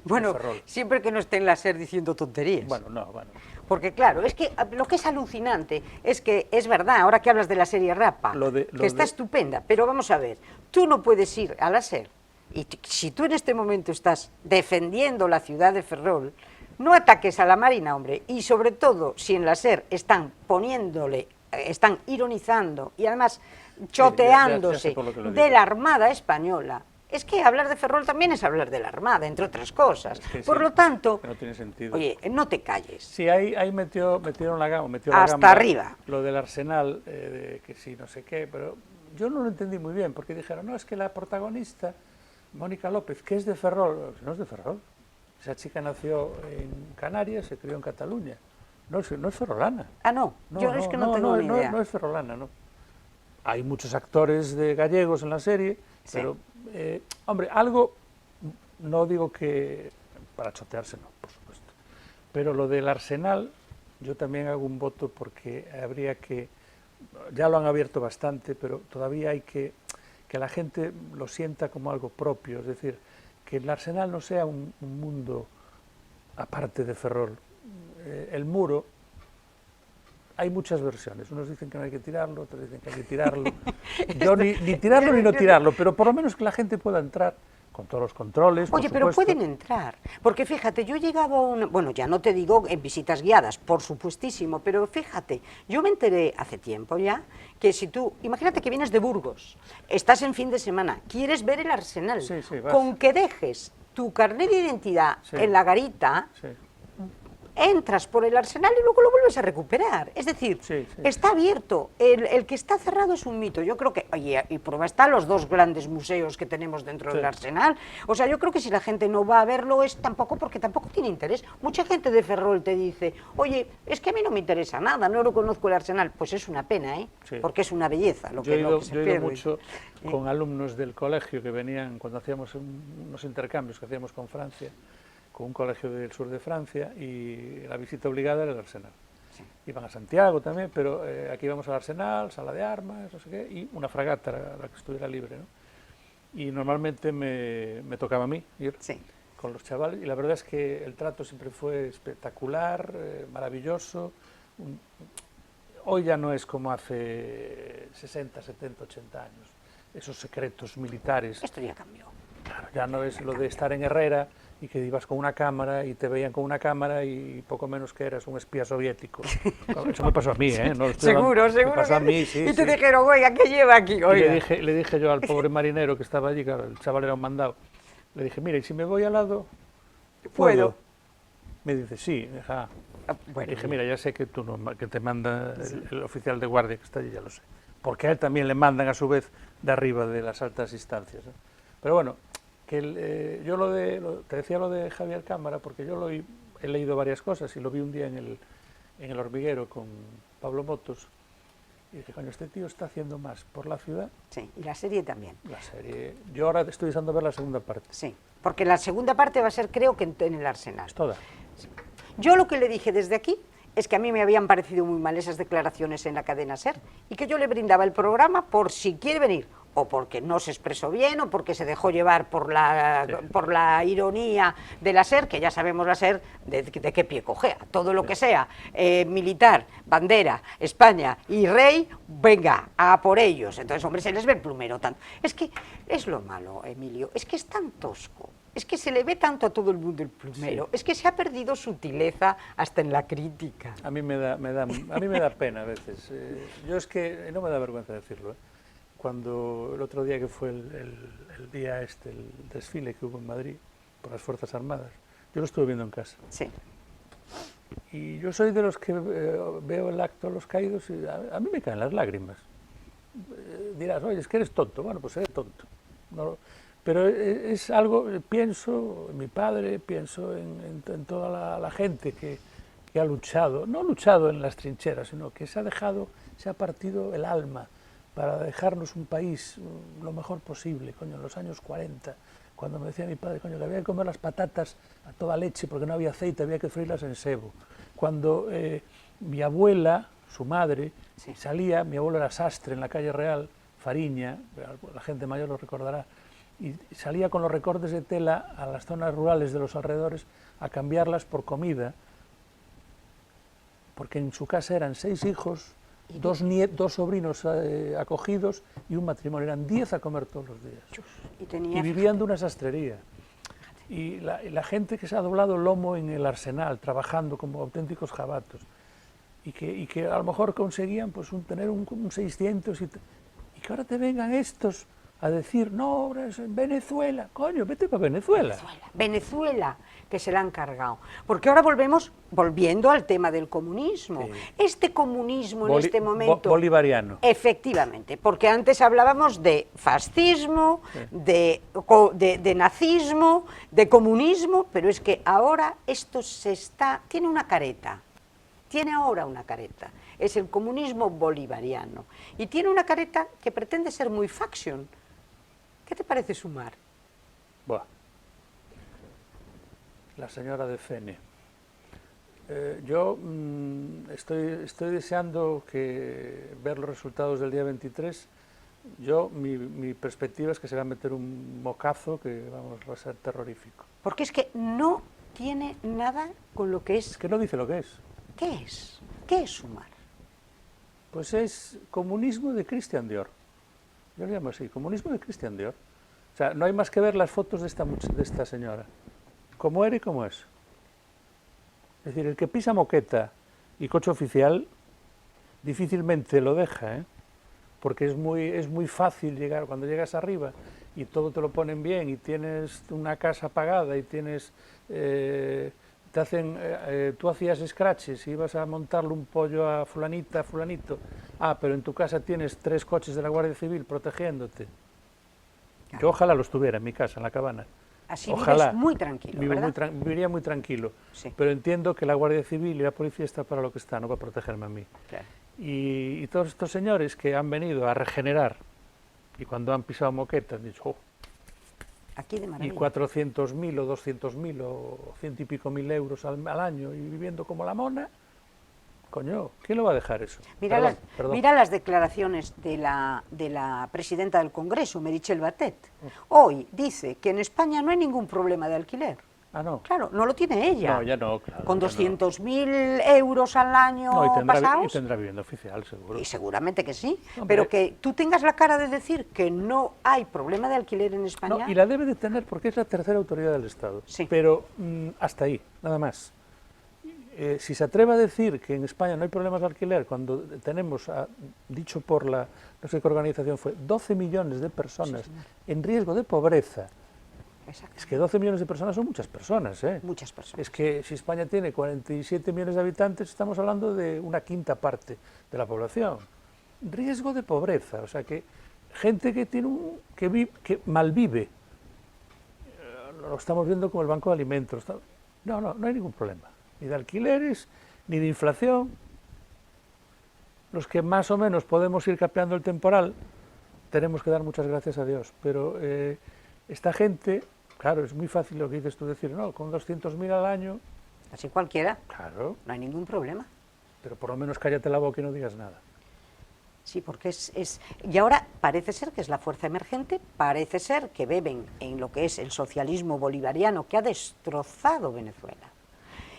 Bueno, siempre que no esté en la SER diciendo tonterías. Bueno, no, bueno. Porque claro, es que lo que es alucinante es que es verdad, ahora que hablas de la serie Rapa, que está estupenda, pero vamos a ver, tú no puedes ir a la SER, y si tú en este momento estás defendiendo la ciudad de Ferrol, no ataques a la Marina, hombre, y sobre todo si en la SER están están ironizando y además choteándose de la Armada Española. Es que hablar de Ferrol también es hablar de la Armada, entre otras cosas. Por lo tanto, no tiene sentido. Oye, no te calles. Sí, ahí metieron la gama. Hasta arriba. Lo del Arsenal, que sí, no sé qué, pero yo no lo entendí muy bien, porque dijeron, no, es que la protagonista, Mónica López, que es de Ferrol, no es de Ferrol. Esa chica nació en Canarias, se crió en Cataluña. No es ferrolana. Ah, no, yo es que no tengo ni idea. No es ferrolana, no. Hay muchos actores gallegos en la serie, sí, pero, hombre, algo, no digo que para chotearse, no, por supuesto, pero lo del Arsenal, yo también hago un voto porque habría que, ya lo han abierto bastante, pero todavía hay que la gente lo sienta como algo propio, es decir, que el Arsenal no sea un mundo aparte de Ferrol. El muro, hay muchas versiones, unos dicen que no hay que tirarlo, otros dicen que hay que tirarlo. Yo ni tirarlo ni no tirarlo, pero por lo menos que la gente pueda entrar con todos los controles. Oye, pero pueden entrar, porque fíjate, yo he llegado a bueno, ya no te digo en visitas guiadas, por supuestísimo, pero fíjate, yo me enteré hace tiempo ya, que si tú, imagínate que vienes de Burgos, estás en fin de semana, quieres ver el Arsenal, sí, con que dejes tu carnet de identidad en la garita, entras por el Arsenal y luego lo vuelves a recuperar. Es decir, está abierto. El que está cerrado es un mito. Yo creo que, oye, y prueba está los dos grandes museos que tenemos dentro del Arsenal. O sea, yo creo que si la gente no va a verlo es tampoco porque tampoco tiene interés. Mucha gente de Ferrol te dice, oye, es que a mí no me interesa nada, no lo conozco el Arsenal. Pues es una pena, ¿eh? Porque es una belleza lo que se pierde. Yo he ido mucho con alumnos del colegio que venían cuando hacíamos unos intercambios que hacíamos con Francia, con un colegio del sur de Francia, y la visita obligada era el Arsenal. Iban a Santiago también, pero aquí íbamos al Arsenal, sala de armas, no sé qué, y una fragata, la que estuviera libre, ¿no? Y normalmente me tocaba a mí ir con los chavales, y la verdad es que el trato siempre fue espectacular, maravilloso. Hoy ya no es como hace 60, 70, 80 años, esos secretos militares. Esto ya cambió. Claro, ya no es lo de estar en Herrera y que ibas con una cámara y te veían con una cámara y poco menos que eras un espía soviético. Eso me pasó a mí, ¿eh? No, seguro. Me pasó a mí, sí. Y te dijeron, oiga, ¿qué lleva aquí? Oiga. Y le dije yo al pobre marinero que estaba allí, claro, el chaval era un mandado, le dije, mira, ¿y si me voy al lado? ¿Puedo? Me dice, sí. Bueno, dije, mira, ya sé que tú no, que te manda el oficial de guardia que está allí, ya lo sé. Porque a él también le mandan a su vez de arriba de las altas instancias, ¿eh? Pero bueno, que yo te decía lo de Javier Cámara, porque yo he leído varias cosas y lo vi un día en el Hormiguero con Pablo Motos, y dije, coño, este tío está haciendo más por la ciudad. Sí, y la serie también. La serie, yo ahora estoy deseando ver la segunda parte. Sí, porque la segunda parte va a ser, creo que en el Arsenal. Es toda. Sí. Yo lo que le dije desde aquí es que a mí me habían parecido muy mal esas declaraciones en la cadena SER y que yo le brindaba el programa por si quiere venir, o porque no se expresó bien, o porque se dejó llevar por la ironía de la SER, que ya sabemos la SER de qué pie cojea. Todo lo que sea militar, bandera, España y rey, venga, a por ellos. Entonces, hombre, se les ve el plumero tanto. Es que es lo malo, Emilio, es que es tan tosco. Es que se le ve tanto a todo el mundo el plumero, es que se ha perdido sutileza hasta en la crítica. A mí me da pena a veces. Yo es que, no me da vergüenza decirlo, cuando el otro día que fue el día el desfile que hubo en Madrid por las Fuerzas Armadas, yo lo estuve viendo en casa. Sí. Y yo soy de los que veo el acto de los caídos y a mí me caen las lágrimas. Dirás, oye, es que eres tonto. Bueno, pues eres tonto. No, pero es algo, pienso en mi padre, pienso en toda la gente que ha luchado, no luchado en las trincheras, sino que se ha partido el alma para dejarnos un país lo mejor posible, coño, en los años 40, cuando me decía mi padre, coño, que había que comer las patatas a toda leche porque no había aceite, había que freírlas en sebo. Cuando mi abuela, su madre, salía, mi abuelo era sastre en la calle Real, Fariña, la gente mayor lo recordará, y salía con los recortes de tela a las zonas rurales de los alrededores a cambiarlas por comida, porque en su casa eran 6 hijos, dos sobrinos acogidos y un matrimonio, eran 10 a comer todos los días. Y vivían de una sastrería. Y la gente que se ha doblado el lomo en el Arsenal, trabajando como auténticos jabatos, y que a lo mejor conseguían pues, tener un 600, y que ahora te vengan estos a decir, no, es en Venezuela. Coño, vete para Venezuela. Venezuela, que se la han cargado. Porque ahora volviendo al tema del comunismo. Sí. Este comunismo en este momento... Bolivariano. Efectivamente, porque antes hablábamos de fascismo, sí, de nazismo, de comunismo, pero es que ahora esto tiene una careta. Tiene ahora una careta. Es el comunismo bolivariano. Y tiene una careta que pretende ser muy faction. ¿Qué te parece Sumar? Buah. La señora de Fene. Yo estoy deseando ver los resultados del día 23. Mi perspectiva es que se va a meter un mocazo que va a ser terrorífico. Porque es que no tiene nada con lo que es... Es que no dice lo que es. ¿Qué es? ¿Qué es Sumar? Pues es comunismo de Christian Dior. Yo lo llamo así, comunismo de Christian Dior. O sea, no hay más que ver las fotos de esta señora. Cómo era y cómo es. Es decir, el que pisa moqueta y coche oficial difícilmente lo deja, porque es muy fácil llegar, cuando llegas arriba y todo te lo ponen bien y tienes una casa pagada y tienes te hacen, tú hacías scratches y ibas a montarle un pollo a fulanita, a fulanito, pero en tu casa tienes 3 coches de la Guardia Civil protegiéndote. Claro. Yo ojalá los tuviera en mi casa, en la cabana. Así ojalá. Vives muy tranquilo, ¿verdad? Viviría muy tranquilo, sí. Pero entiendo que la Guardia Civil y la policía está para lo que está, no para protegerme a mí. Claro. Y todos estos señores que han venido a regenerar, y cuando han pisado moqueta han dicho, oh, aquí de maravilla. Y 400.000 o 200.000 o 100 y pico mil euros al año y viviendo como la mona, coño, ¿quién lo va a dejar eso? Mira, mira las declaraciones de la presidenta del Congreso, Meritxell Batet. Hoy dice que en España no hay ningún problema de alquiler. Ah, no. Claro, no lo tiene ella. No, ya no, claro. Con 200.000 euros al año pasados. Y tendrá vivienda oficial, seguro. Y seguramente que sí. Hombre. Pero que tú tengas la cara de decir que no hay problema de alquiler en España. No, y la debe de tener porque es la tercera autoridad del Estado. Sí. Pero hasta ahí, nada más. Si se atreve a decir que en España no hay problemas de alquiler, cuando tenemos, dicho por la, no sé qué organización fue, 12 millones de personas en riesgo de pobreza. Es que 12 millones de personas son muchas personas, ¿eh? Muchas personas. Es que si España tiene 47 millones de habitantes, estamos hablando de una quinta parte de la población. Riesgo de pobreza, o sea que gente que tiene que malvive, lo estamos viendo como el banco de alimentos. No hay ningún problema, ni de alquileres, ni de inflación. Los que más o menos podemos ir capeando el temporal, tenemos que dar muchas gracias a Dios, pero esta gente... Claro, es muy fácil lo que dices tú, decir, no, con 200.000 al año... Así cualquiera. Claro. No hay ningún problema. Pero por lo menos cállate la boca y no digas nada. Sí, porque y ahora parece ser que es la fuerza emergente, parece ser que beben en lo que es el socialismo bolivariano que ha destrozado Venezuela.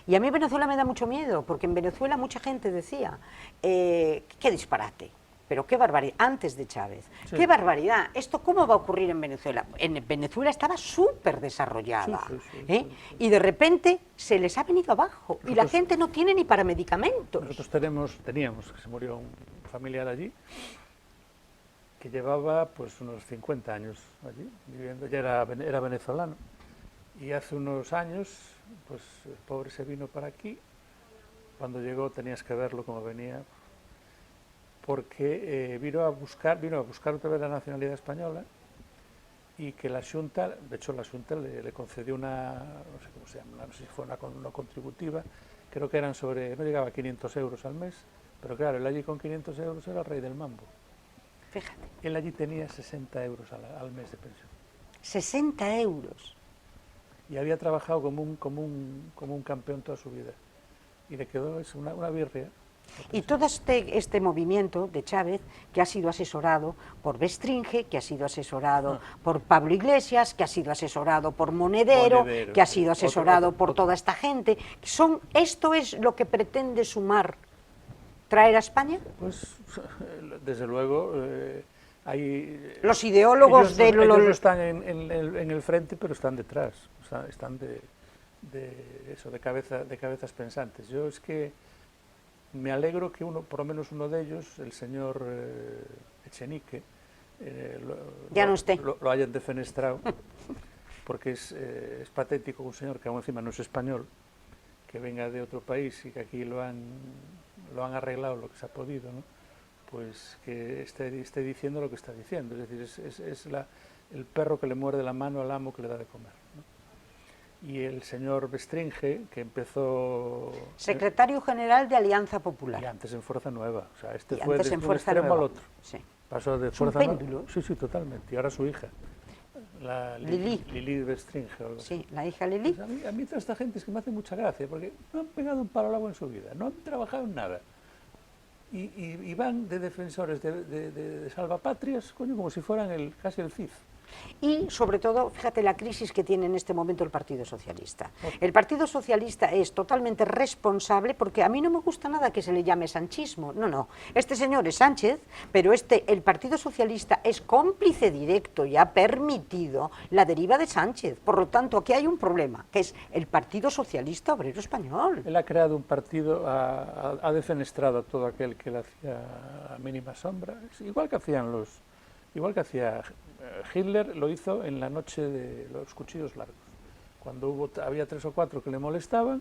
Y a mí Venezuela me da mucho miedo, porque en Venezuela mucha gente decía, qué disparate. Pero qué barbaridad, antes de Chávez, sí. Qué barbaridad, ¿esto cómo va a ocurrir en Venezuela? En Venezuela estaba súper desarrollada, sí. Y de repente se les ha venido abajo, y la gente no tiene ni para medicamentos. Nosotros teníamos, que se murió un familiar allí, que llevaba pues unos 50 años allí, viviendo, ya era venezolano, y hace unos años, pues el pobre se vino para aquí, cuando llegó tenías que verlo como venía, porque vino a buscar otra vez la nacionalidad española y que la Xunta, de hecho la Xunta le concedió una, no sé cómo se llama, no sé si fue una contributiva, creo que eran no llegaba a 500 euros al mes, pero claro, él allí con 500 euros era el rey del mambo. Fíjate. Él allí tenía 60 euros al mes de pensión. 60 euros. Y había trabajado como un campeón toda su vida. Y le quedó eso, una birria. Y todo este movimiento de Chávez, que ha sido asesorado por Bestringe, que ha sido asesorado por Pablo Iglesias, que ha sido asesorado por Monedero, que ha sido asesorado por toda esta gente, ¿esto es lo que pretende sumar, traer a España? Pues, desde luego, hay... Los ideólogos ellos no están en el frente, pero están detrás, están de cabezas pensantes. Yo es que me alegro que por lo menos uno de ellos, el señor Echenique, ya no esté. Lo hayan defenestrado, porque es patético un señor que aún encima no es español, que venga de otro país y que aquí lo han arreglado lo que se ha podido, ¿no? Pues que esté diciendo lo que está diciendo, es decir, es el perro que le muerde la mano al amo que le da de comer, ¿no? Y el señor Bestringe, que empezó... Secretario General de Alianza Popular. Y antes en Fuerza Nueva, o sea, fue de un extremo al otro. Sí. Pasó de Fuerza Nueva. Sí, totalmente. Y ahora su hija, Lili Bestringe. Sí, la hija Lili. Pues a mí toda esta gente es que me hace mucha gracia, porque no han pegado un palo al agua en su vida, no han trabajado en nada. Y van de defensores de salvapatrias, coño, como si fueran casi el CIF. Y, sobre todo, fíjate la crisis que tiene en este momento el Partido Socialista. El Partido Socialista es totalmente responsable, porque a mí no me gusta nada que se le llame sanchismo, no. Este señor es Sánchez, pero el Partido Socialista es cómplice directo y ha permitido la deriva de Sánchez. Por lo tanto, aquí hay un problema, que es el Partido Socialista Obrero Español. Él ha creado un partido, ha defenestrado a todo aquel que le hacía a mínima sombra, igual que hacía Hitler, lo hizo en la noche de los cuchillos largos. Cuando había 3 o 4 que le molestaban,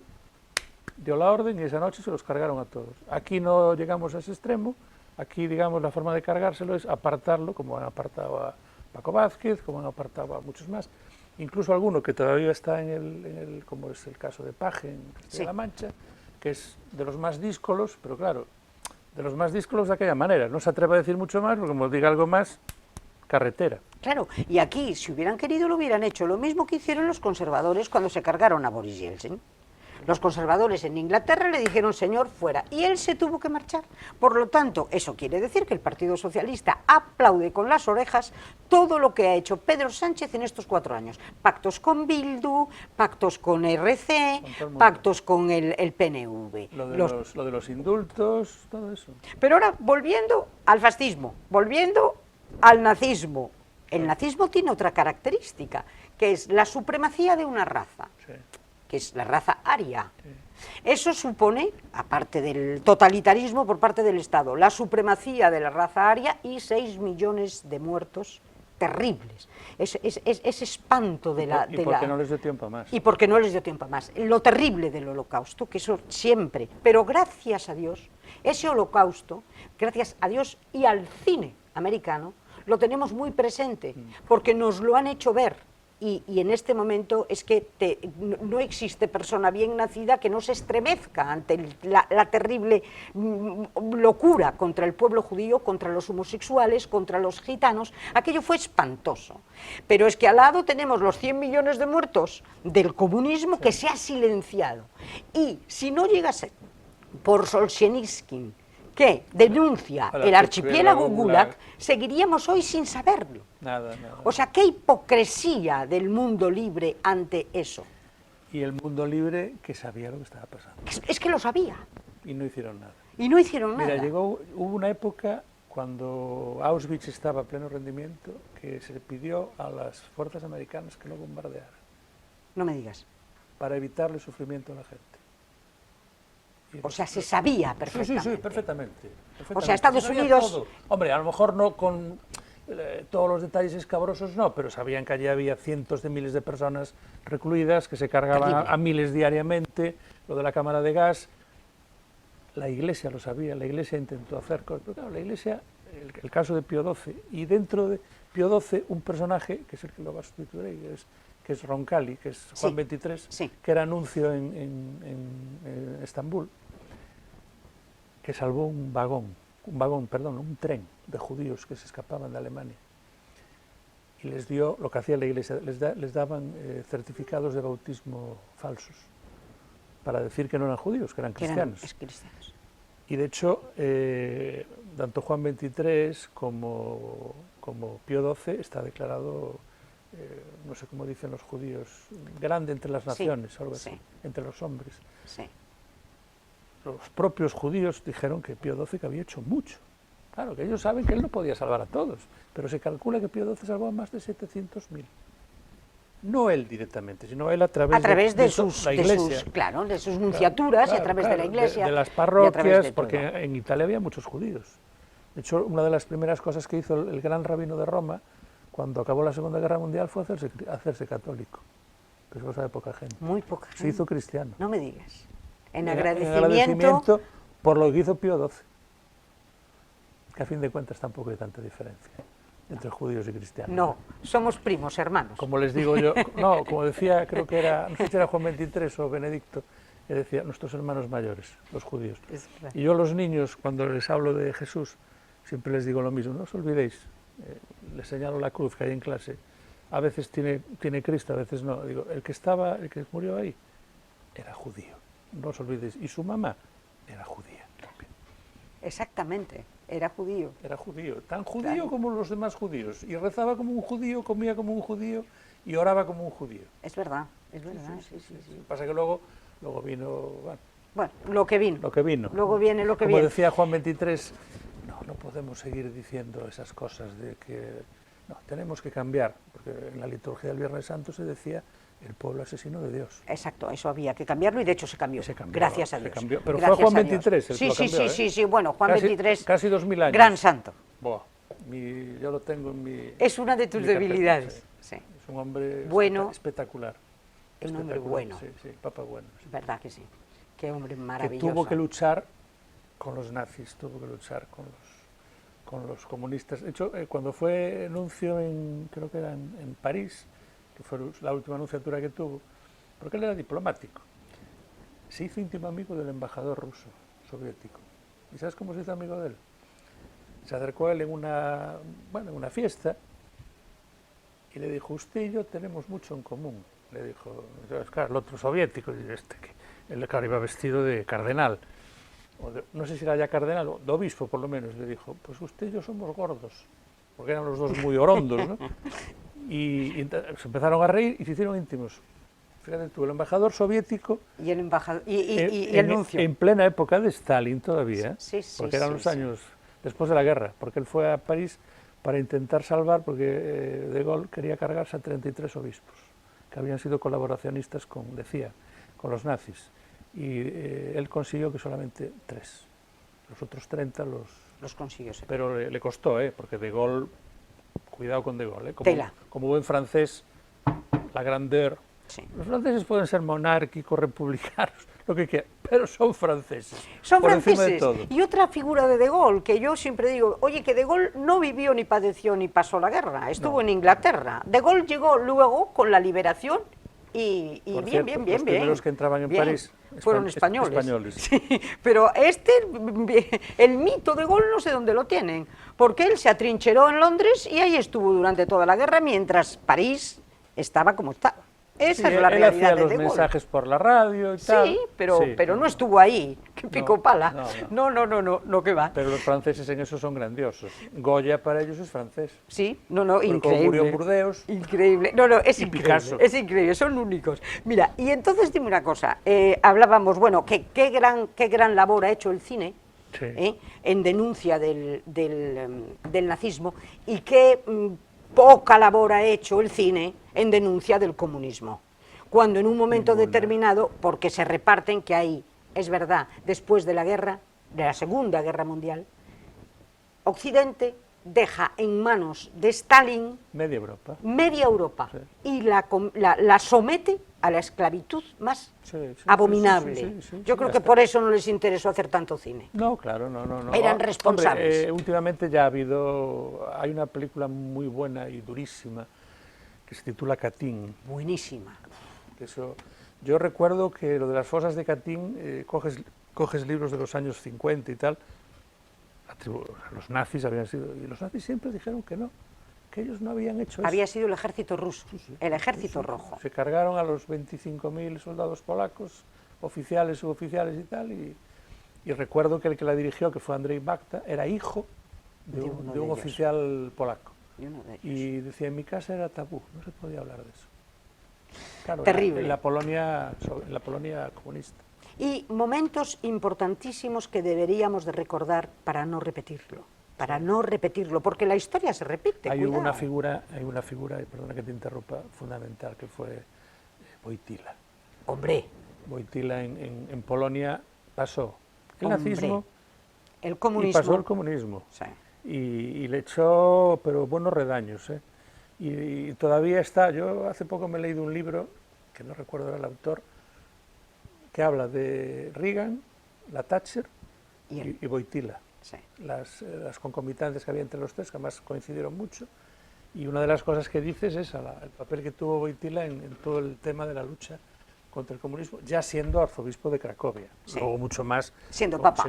dio la orden y esa noche se los cargaron a todos. Aquí no llegamos a ese extremo, aquí, digamos, la forma de cargárselo es apartarlo, como han apartado a Paco Vázquez, como han apartado a muchos más, incluso alguno que todavía está como es el caso de Paje, en Castilla-La Mancha, que es de los más díscolos, pero claro, de los más díscolos de aquella manera, no se atreve a decir mucho más, porque como diga algo más, carretera. Claro, y aquí, si hubieran querido, lo hubieran hecho, lo mismo que hicieron los conservadores cuando se cargaron a Boris Yeltsin. Los conservadores en Inglaterra le dijeron, señor, fuera, y él se tuvo que marchar. Por lo tanto, eso quiere decir que el Partido Socialista aplaude con las orejas todo lo que ha hecho Pedro Sánchez en estos 4 años. Pactos con Bildu, pactos con RC, pactos con el PNV. Lo de los indultos, todo eso. Pero ahora, volviendo al fascismo, volviendo al nazismo. El nazismo tiene otra característica, que es la supremacía de una raza. Sí. Que es la raza aria. Sí. Eso supone, aparte del totalitarismo por parte del Estado, la supremacía de la raza aria y 6 millones de muertos terribles. Ese espanto de la... ¿Y por qué no les dio tiempo más? Y porque no les dio tiempo más. Lo terrible del holocausto, que eso siempre, pero gracias a Dios, ese holocausto, gracias a Dios y al cine americano, lo tenemos muy presente, porque nos lo han hecho ver. Y en este momento es que no existe persona bien nacida que no se estremezca ante la terrible locura contra el pueblo judío, contra los homosexuales, contra los gitanos. Aquello fue espantoso. Pero es que al lado tenemos los 100 millones de muertos del comunismo que se ha silenciado. Y si no llegase por Solzhenitsyn, que denuncia el archipiélago Gulag, seguiríamos hoy sin saberlo. Nada. O sea, qué hipocresía del mundo libre ante eso. Y el mundo libre que sabía lo que estaba pasando. Es que lo sabía. Y no hicieron nada. Mira, hubo una época cuando Auschwitz estaba a pleno rendimiento que se le pidió a las fuerzas americanas que no bombardearan. No me digas. Para evitarle sufrimiento a la gente. O sea, se sabía perfectamente. Sí, perfectamente. O sea, Estados Unidos... Todo. Hombre, a lo mejor no con todos los detalles escabrosos, no, pero sabían que allí había cientos de miles de personas recluidas, que se cargaban a miles diariamente, lo de la cámara de gas. La Iglesia lo sabía, la Iglesia intentó hacer cosas, pero claro, la Iglesia, el caso de Pío XII, y dentro de Pío XII un personaje, que es el que lo va a sustituir ahí, que es Roncalli, que es Juan XXIII, que era nuncio en Estambul, que salvó un tren de judíos que se escapaban de Alemania. Y les dio, lo que hacía la Iglesia, les daban certificados de bautismo falsos, para decir que no eran judíos, que eran cristianos. Y de hecho, tanto Juan XXIII como Pío XII está declarado, no sé cómo dicen los judíos, grande entre las naciones, algo así, entre los hombres. Sí. Los propios judíos dijeron que Pío XII que había hecho mucho. Claro, que ellos saben que él no podía salvar a todos, pero se calcula que Pío XII salvó a más de 700.000. No él directamente, sino él a través de sus nunciaturas, y a través de la Iglesia. De las parroquias, porque en Italia había muchos judíos. De hecho, una de las primeras cosas que hizo el gran rabino de Roma, cuando acabó la Segunda Guerra Mundial, fue hacerse católico. Que eso lo sabe poca gente. Muy poca gente. Se hizo cristiano. No me digas. En agradecimiento por lo que hizo Pío XII. Que a fin de cuentas tampoco hay tanta diferencia entre judíos y cristianos. No, somos primos, hermanos. Como les digo yo, no, como decía, creo que era, no sé si era Juan XXIII o Benedicto, que decía, nuestros hermanos mayores, los judíos. Y yo a los niños, cuando les hablo de Jesús, siempre les digo lo mismo, no os olvidéis, les señalo la cruz que hay en clase, a veces tiene Cristo, a veces no. Digo, el que murió ahí, era judío, no os olvidéis, y su mamá era judía también. Exactamente. Era judío. Era judío, tan judío como los demás judíos. Y rezaba como un judío, comía como un judío y oraba como un judío. Es verdad, sí. Pasa que luego vino... Bueno, lo que vino. Luego viene lo que viene. Como decía Juan XXIII, no podemos seguir diciendo esas cosas de que... No, tenemos que cambiar, porque en la liturgia del Viernes Santo se decía el pueblo asesino de Dios. Exacto, eso había que cambiarlo y de hecho se cambió. Gracias a Dios. Pero fue Juan XXIII el que lo cambió, sí, bueno, Juan XXIII. Casi 2000 años. Gran santo. Yo lo tengo en mi... Es una de tus debilidades. Sí. Es un hombre bueno, espectacular. Un hombre bueno. Sí, Papa bueno. Sí. Verdad que sí. Qué hombre maravilloso. Que tuvo que luchar con los nazis, tuvo que luchar con los comunistas. De hecho, cuando fue nuncio, creo que era en París, que fue la última nunciatura que tuvo, porque él era diplomático, se hizo íntimo amigo del embajador ruso soviético. ¿Y sabes cómo se hizo amigo de él? Se acercó a él en una fiesta y le dijo: usted y yo tenemos mucho en común. Le dijo, claro, el otro soviético, que él, claro, iba vestido de cardenal, no sé si era ya cardenal, o de obispo por lo menos. Le dijo: pues usted y yo somos gordos, porque eran los dos muy orondos, ¿no? Y se empezaron a reír y se hicieron íntimos. Fíjate tú, el embajador soviético y el embajador y el nuncio. En plena época de Stalin todavía, sí, porque eran los años después de la guerra, porque él fue a París para intentar salvar, porque De Gaulle quería cargarse a 33 obispos, que habían sido colaboracionistas con los nazis, y él consiguió que solamente 3, los otros 30 los consiguió. Pero le costó, porque De Gaulle, cuidado con De Gaulle, como buen francés, la grandeur. Sí. Los franceses pueden ser monárquicos, republicanos, lo que quieran, pero son franceses. Son franceses. Y otra figura de Gaulle, que yo siempre digo, oye, que De Gaulle no vivió ni padeció ni pasó la guerra, estuvo en Inglaterra. De Gaulle llegó luego con la liberación y bien. Los primeros que entraban en París fueron españoles. Sí, pero el mito de Gaulle no sé dónde lo tienen, porque él se atrincheró en Londres y ahí estuvo durante toda la guerra, mientras París estaba como estaba. Esa es la realidad de De Gaulle. Él hacía los mensajes por la radio y tal. Sí, pero no estuvo ahí, que pico pala. No, que va. Pero los franceses en eso son grandiosos. Goya para ellos es francés. Sí, increíble. Como murió en Burdeos. Increíble. Es increíble. Picasso. Es increíble, son únicos. Mira, y entonces dime una cosa, hablábamos, bueno, que qué gran labor ha hecho el cine. Sí. En denuncia del nazismo, y qué poca labor ha hecho el cine en denuncia del comunismo, cuando en un momento determinado, porque se reparten, que ahí, es verdad, después de la guerra, de la Segunda Guerra Mundial, Occidente deja en manos de Stalin media Europa sí. Y la somete a la esclavitud más abominable. Yo creo que por eso no les interesó hacer tanto cine. No, claro, no. Eran responsables. Hombre, últimamente ya hay una película muy buena y durísima que se titula Katyn. Buenísima. Yo recuerdo que lo de las fosas de Katyn, coges libros de los años 50 y tal, los nazis habían sido, y los nazis siempre dijeron que no, que ellos no habían hecho eso. Había sido el ejército ruso, el ejército rojo. Se cargaron a los 25.000 soldados polacos, oficiales, suboficiales y tal, y recuerdo que el que la dirigió, que fue Andrzej Wajda, era hijo de un oficial polaco. Y decía, en mi casa era tabú, no se podía hablar de eso. Claro, terrible. En la Polonia comunista. Y momentos importantísimos que deberíamos de recordar para no repetirlo, porque la historia se repite. Hay una figura, y perdona que te interrumpa, fundamental, que fue Wojtyła. Hombre. Wojtyła en Polonia pasó el nazismo, el comunismo. Y pasó el comunismo. Sí. Y le echó, pero buenos redaños, y todavía está. Yo hace poco me he leído un libro, que no recuerdo el autor, que habla de Reagan, la Thatcher y Wojtyła. Sí. Las concomitantes que había entre los tres, que además coincidieron mucho, y una de las cosas que dices es el papel que tuvo Wojtyła en todo el tema de la lucha contra el comunismo, ya siendo arzobispo de Cracovia, luego mucho más siendo papa.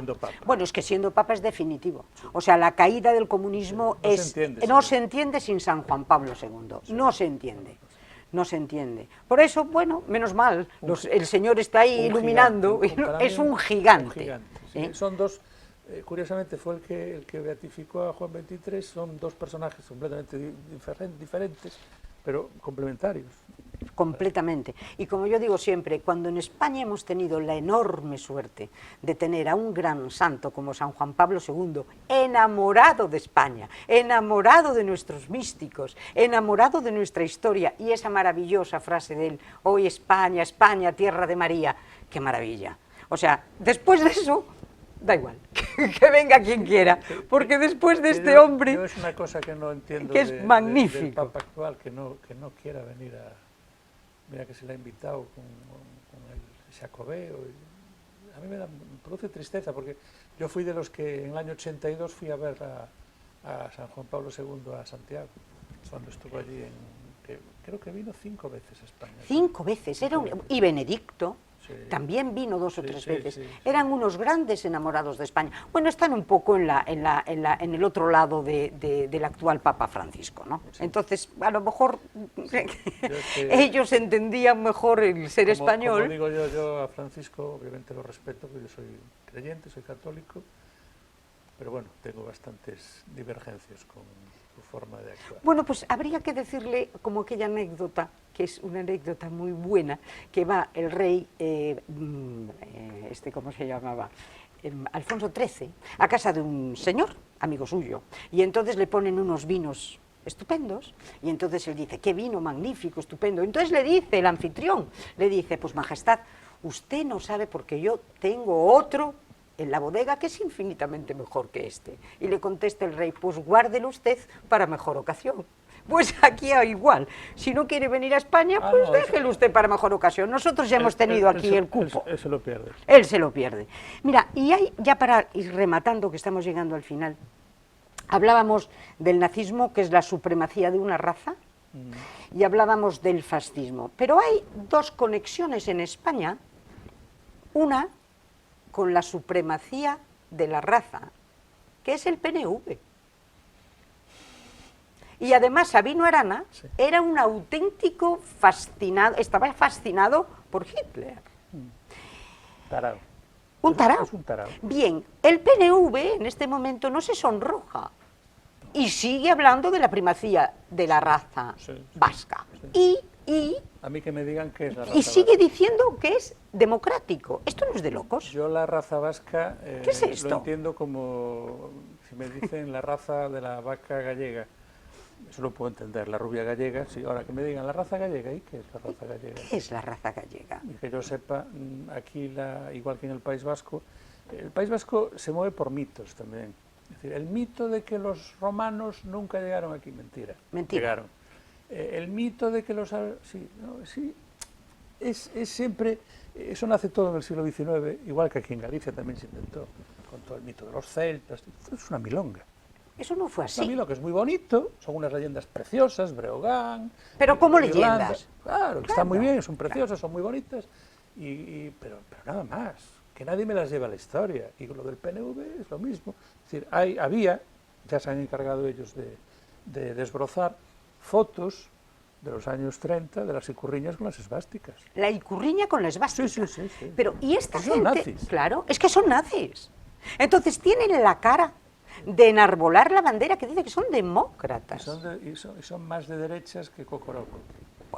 Bueno, es que siendo papa es definitivo. O sea, la caída del comunismo no se entiende sin San Juan Pablo II, sí. No se entiende. Por eso, bueno, menos mal, el Señor está ahí iluminando, es un gigante. Sí. Son dos, curiosamente fue el que beatificó a Juan XXIII, son dos personajes completamente diferentes, pero complementarios. Completamente. Y como yo digo siempre, cuando en España hemos tenido la enorme suerte de tener a un gran santo como San Juan Pablo II, enamorado de España, enamorado de nuestros místicos, enamorado de nuestra historia, y esa maravillosa frase de él, hoy España, España, tierra de María, qué maravilla. O sea, después de eso, da igual, que venga quien quiera, porque después de este hombre... Yo es una cosa que no entiendo que es magnífico. Del Papa actual, que no quiera venir a... Mira que se le ha invitado con el Jacobeo. a mí me produce tristeza, porque yo fui de los que en el año 82 fui a ver a San Juan Pablo II a Santiago, cuando estuvo allí, creo que vino 5 veces a España. 5 veces, y Benedicto. Sí. También vino 2 o 3 veces. Sí. Eran unos grandes enamorados de España. Bueno, están un poco en el otro lado del actual Papa Francisco, ¿no? Sí. Entonces, a lo mejor ellos entendían mejor el ser español. Como digo yo a Francisco, obviamente lo respeto, porque yo soy creyente, soy católico, pero bueno, tengo bastantes divergencias con su forma de actuar. Bueno, pues habría que decirle como aquella anécdota, que es una anécdota muy buena, que va el rey, ¿cómo se llamaba? Alfonso XIII, a casa de un señor, amigo suyo, y entonces le ponen unos vinos estupendos, y entonces él dice, qué vino magnífico, estupendo. Entonces le dice el anfitrión, le dice, pues majestad, usted no sabe porque yo tengo otro en la bodega que es infinitamente mejor que este. Y le contesta el rey, pues guárdelo usted para mejor ocasión. Pues aquí igual, si no quiere venir a España, pues déjelo usted para mejor ocasión. Nosotros ya hemos tenido aquí el cupo. Él se lo pierde. Él se lo pierde. Mira, y hay, ya para ir rematando, que estamos llegando al final, hablábamos del nazismo, que es la supremacía de una raza, y hablábamos del fascismo. Pero hay 2 conexiones en España, una con la supremacía de la raza, que es el PNV. Y además Sabino Arana era un auténtico fascinado, estaba fascinado por Hitler. Tarao. Un tarao. Es un tarao. Bien, el PNV en este momento no se sonroja y sigue hablando de la primacía de la raza vasca. Sí. Y a mí que me digan que es la raza vasca. Y sigue vasca. Diciendo que es democrático. Esto no es de locos. Yo la raza vasca ¿Qué es esto? lo entiendo como, si me dicen la raza de la vaca gallega, eso lo puedo entender, la rubia gallega, sí, ahora que me digan la raza gallega, ¿y qué es la raza gallega? ¿Qué es la raza gallega? Y que yo sepa, aquí, igual que en el País Vasco se mueve por mitos también. Es decir, el mito de que los romanos nunca llegaron aquí, mentira. Mentira. Llegaron. El mito de que los... Sí, no, sí, es siempre... Eso nace todo en el siglo XIX, igual que aquí en Galicia también se inventó, con todo el mito de los celtas. Esto es una milonga. Eso no fue así. A mí lo que es muy bonito, son unas leyendas preciosas, Breogán... Pero como leyendas. Claro, que están muy bien, son preciosas, son muy bonitas, pero nada más, que nadie me las lleva a la historia. Y lo del PNV es lo mismo. Es decir, ya se han encargado ellos de desbrozar fotos de los años 30 de las icurriñas con las esvásticas. La icurriña con la esvástica. Sí. Pero, ¿y esta gente? Son nazis. Claro, es que son nazis. Entonces tienen la cara de enarbolar la bandera que dice que son demócratas. Y son más de derechas que Cocoroco.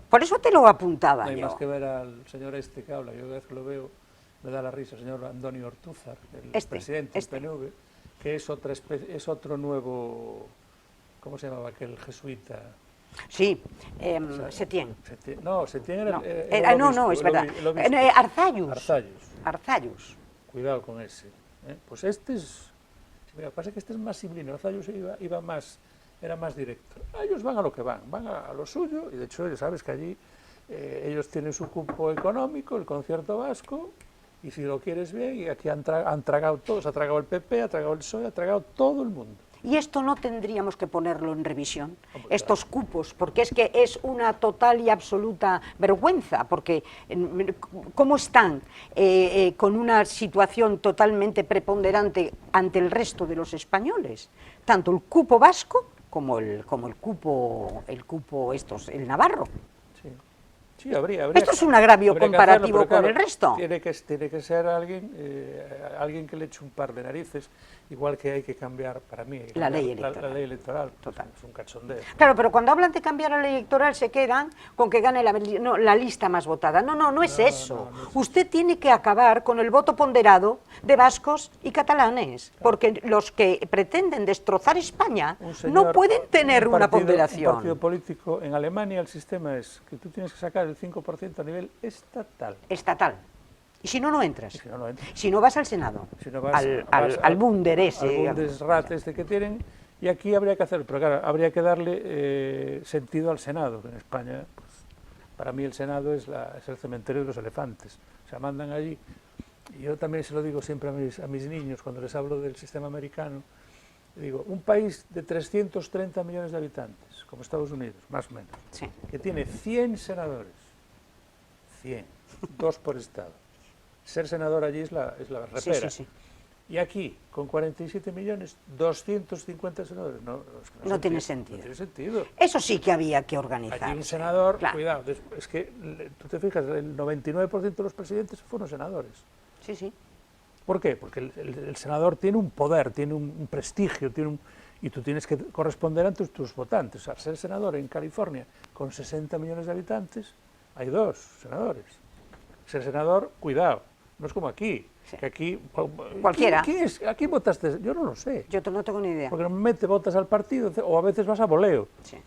Por eso te lo apuntaba yo. No hay más que ver al señor que habla, yo cada vez que lo veo me da la risa, el señor Antonio Ortúzar, el presidente del PNV, que es otro nuevo, ¿cómo se llamaba aquel jesuita? Sí, Setién. No, Setién era... No, es verdad. Arzallus. Cuidado con ese. Pues este es... Mira, pasa que este es más sibilino, Arzallus era más directo. Ellos van a lo que van a lo suyo, y de hecho, ya sabes que allí ellos tienen su cupo económico, el concierto vasco, y si lo quieres bien, y aquí han tragado todos, ha tragado el PP, ha tragado el PSOE, ha tragado todo el mundo. Y esto no tendríamos que ponerlo en revisión, estos cupos, porque es que es una total y absoluta vergüenza, porque ¿cómo están con una situación totalmente preponderante ante el resto de los españoles? Tanto el cupo vasco como el cupo navarro. Sí, habría esto es un agravio comparativo con el resto. Tiene que ser alguien que le eche un par de narices, igual que hay que cambiar, para mí, la ley electoral. Total. Es un cachondeo. Claro, pero cuando hablan de cambiar la ley electoral se quedan con que gane la lista más votada. No es eso. Usted tiene que acabar con el voto ponderado de vascos y catalanes, porque los que pretenden destrozar España no pueden tener una ponderación. Un partido político, en Alemania el sistema es que tú tienes que sacar el 5% a nivel estatal. Estatal. Y si no, no entras. Si no vas al Senado, al Bunder ese. Al Bundesrat este que tienen, y aquí habría que hacer, pero claro, habría que darle sentido al Senado, que en España, pues, para mí el Senado es el cementerio de los elefantes. O sea, mandan allí Yo también se lo digo siempre a mis niños cuando les hablo del sistema americano. Digo, un país de 330 millones de habitantes, como Estados Unidos, más o menos, sí, que tiene 100 senadores, 100, 2 por estado. Ser senador allí es la repera. sí, sí, sí. Y aquí, con 47 millones, 250 senadores. No tiene sentido. No tiene sentido. Eso sí que había que organizar. Allí un senador, claro. cuidado, es que tú te fijas, el 99% de los presidentes fueron senadores. Sí, sí. ¿Por qué? Porque el senador tiene un poder, tiene un prestigio, y tú tienes que corresponder ante tus votantes. O sea, ser senador en California con 60 millones de habitantes, hay 2 senadores. Ser senador, cuidado, no es como aquí. Sí. Que aquí, cualquiera. ¿A quién votaste? Yo no lo sé. Yo no tengo ni idea. Porque normalmente votas al partido o a veces vas a voleo. Sí.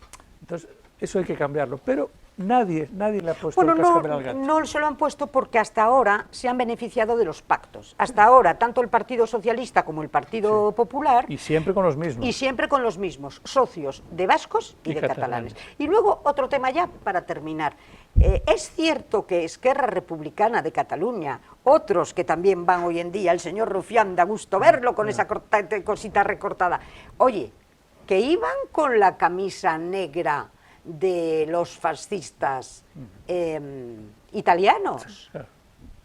Entonces, eso hay que cambiarlo. Pero nadie le ha puesto el cascabel al gato. No se lo han puesto porque hasta ahora se han beneficiado de los pactos. Hasta ahora, tanto el Partido Socialista como el Partido Popular... Y siempre con los mismos. Y siempre con los mismos, socios de vascos y de catalanes. Y luego, otro tema ya para terminar. Es cierto que Esquerra Republicana de Cataluña, otros que también van hoy en día, el señor Rufián, da gusto verlo con esa cosita recortada. Oye, que iban con la camisa negra de los fascistas italianos. Claro.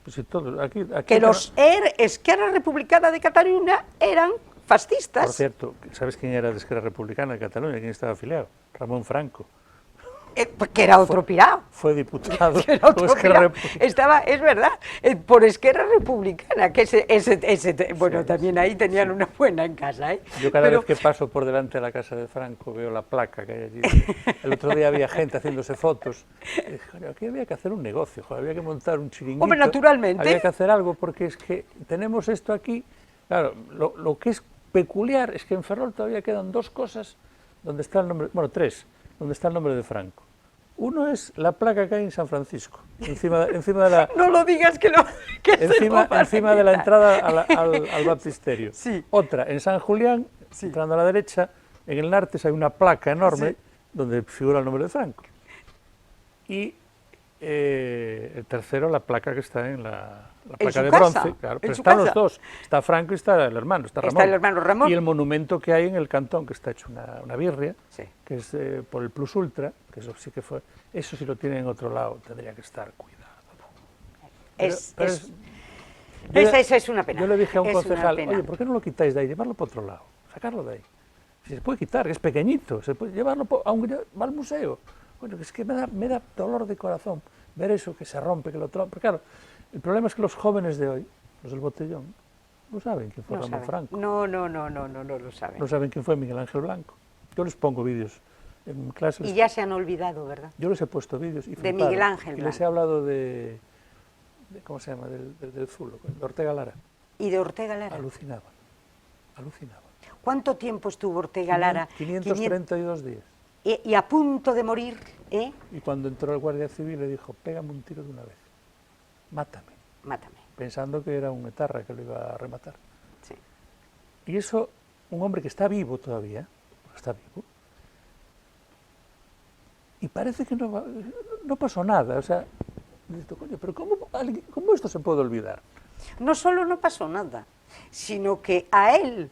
Pues si todo, aquí que los Esquerra Republicana de Cataluña eran fascistas. Por cierto, ¿sabes quién era de Esquerra Republicana de Cataluña? ¿Quién estaba afiliado? Ramón Franco. Que era otro pirao. Fue diputado. Que era otro pirao. Estaba, es verdad, por Esquerra Republicana, que bueno, sí, también ahí tenían una buena en casa, ¿eh? Yo cada vez que paso por delante de la casa de Franco veo la placa que hay allí. El otro día había gente haciéndose fotos. Y dije, aquí había que hacer un negocio, había que montar un chiringuito. Hombre, naturalmente. Había que hacer algo, porque es que tenemos esto aquí. Claro, lo que es peculiar es que en Ferrol todavía quedan 2 cosas donde está el nombre, bueno, 3, donde está el nombre de Franco. Uno es la placa que hay en San Francisco, encima de la... No lo digas que no... Que encima de la entrada al baptisterio. Sí. Otra, en San Julián, sí, entrando a la derecha, en el Nartes hay una placa enorme, sí, donde figura el nombre de Franco. Y el tercero, la placa que está en la placa de bronce. Claro, pero están los 2, está Franco y está el hermano, está Ramón. Está el hermano Ramón. Y el monumento que hay en el cantón, que está hecho una birria, sí, que es por el Plus Ultra, que eso sí que fue, eso si lo tienen en otro lado tendría que estar cuidado. Esa es una pena. Yo le dije a un concejal, oye, ¿por qué no lo quitáis de ahí? Llevarlo para otro lado, sacarlo de ahí. Si se puede quitar, que es pequeñito, se puede llevarlo al museo. Bueno, es que me da dolor de corazón ver eso, que se rompe, que lo trompa. Porque claro, el problema es que los jóvenes de hoy, los del botellón, no saben quién fue Ramón Franco. No lo saben. No saben quién fue Miguel Ángel Blanco. Yo les pongo vídeos en clases. Y ya se han olvidado, ¿verdad? Yo les he puesto vídeos. De Miguel Ángel Blanco. Y les he hablado de ¿cómo se llama? Del Zulo, de Ortega Lara. ¿Y de Ortega Lara? Alucinaban. ¿Cuánto tiempo estuvo Ortega Lara? 532 días. Y a punto de morir, ¿eh? Y cuando entró el Guardia Civil le dijo, pégame un tiro de una vez, mátame. Pensando que era un etarra que lo iba a rematar. Sí. Y eso, un hombre que está vivo todavía, está vivo, y parece que no pasó nada, o sea, coño, pero ¿cómo esto se puede olvidar? No solo no pasó nada, sino que a él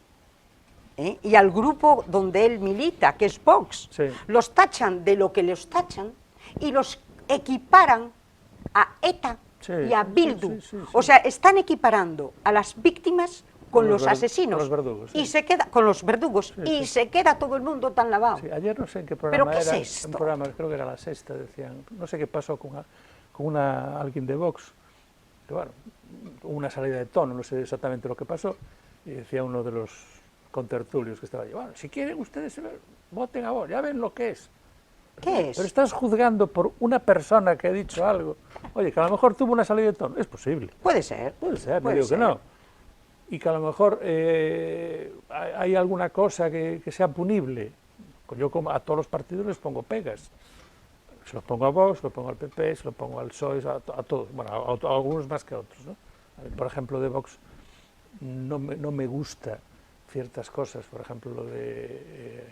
y al grupo donde él milita, que es Vox, sí, los tachan de lo que los tachan y los equiparan a ETA, sí, y a Bildu. Sí. O sea, están equiparando a las víctimas con los asesinos. Con los verdugos. Sí. Y se queda, con los verdugos. Sí, y se queda todo el mundo tan lavado. Sí, ayer no sé en qué programa ¿Pero qué era. es esto? Un programa, creo que era La Sexta, decían, no sé qué pasó con alguien de Vox, que bueno, una salida de tono, no sé exactamente lo que pasó, y decía uno de los contertulios que estaba allí, bueno, si quieren ustedes voten a Vox, ya ven lo que es. ¿Qué es? Pero estás juzgando por una persona que ha dicho algo, oye, que a lo mejor tuvo una salida de tono, es posible. Puede ser. No digo que no. Y que a lo mejor hay alguna cosa que sea punible. Yo a todos los partidos les pongo pegas. Se los pongo a Vox, se los pongo al PP, se los pongo al PSOE, a todos, bueno, a algunos más que a otros, ¿no? Por ejemplo, de Vox no me gusta ciertas cosas, por ejemplo, lo de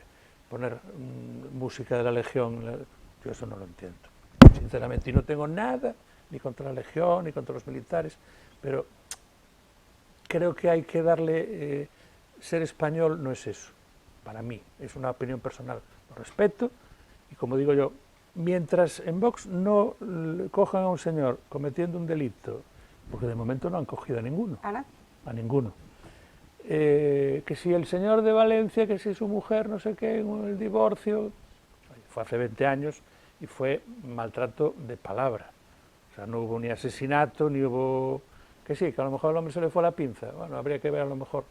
poner música de la Legión, yo eso no lo entiendo, sinceramente, y no tengo nada ni contra la Legión, ni contra los militares, pero creo que hay que darle... ser español no es eso, para mí, es una opinión personal, lo respeto, y como digo yo, mientras en Vox no cojan a un señor cometiendo un delito, porque de momento no han cogido a ninguno, a ninguno, que si el señor de Valencia, que si su mujer, no sé qué, en el divorcio, fue hace 20 años y fue maltrato de palabra, o sea, no hubo ni asesinato, ni hubo... que sí, que a lo mejor al hombre se le fue la pinza, bueno, habría que ver a lo mejor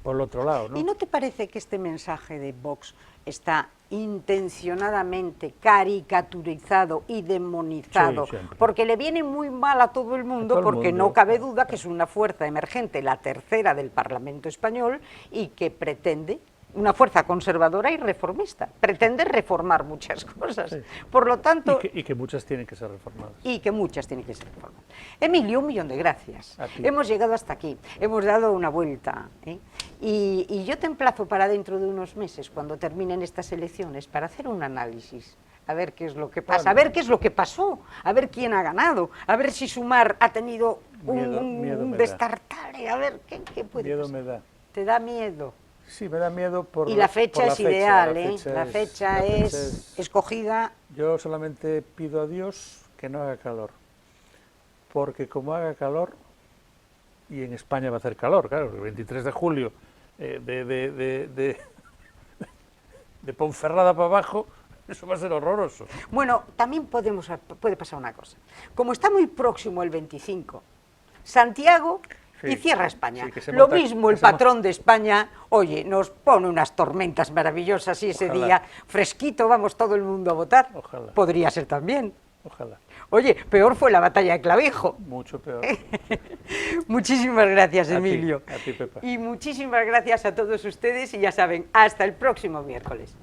por el otro lado, ¿no? ¿Y no te parece que este mensaje de Vox está intencionadamente caricaturizado y demonizado? Sí, porque le viene muy mal a todo el mundo, porque no cabe duda que es una fuerza emergente, la tercera del Parlamento español, y que pretende, una fuerza conservadora y reformista, pretende reformar muchas cosas. Sí. Por lo tanto... Y que muchas tienen que ser reformadas. Y que muchas tienen que ser reformadas. Emilio, un millón de gracias. A ti. Hemos llegado hasta aquí, hemos dado una vuelta, ¿eh? Y yo te emplazo para dentro de unos meses, cuando terminen estas elecciones, para hacer un análisis, a ver qué es lo que pasa, a ver qué es lo que pasó, a ver quién ha ganado, a ver si Sumar ha tenido un descartare, a ver qué puede pasar. Miedo me da. ¿Te da miedo? Sí, me da miedo por... Y la fecha es ideal, ¿eh? La fecha es es escogida... Yo solamente pido a Dios que no haga calor, porque como haga calor, y en España va a hacer calor, claro, el 23 de julio, de Ponferrada para abajo, eso va a ser horroroso. Bueno, también puede pasar una cosa. Como está muy próximo el 25, Santiago... Sí, y cierra España. Sí, lo mismo el patrón de España, oye, nos pone unas tormentas maravillosas y ese día fresquito vamos todo el mundo a votar. Ojalá. Podría ser también. Ojalá. Oye, peor fue la batalla de Clavijo. Mucho peor. Muchísimas gracias, Emilio. A ti, Pepa. Y muchísimas gracias a todos ustedes y ya saben, hasta el próximo miércoles.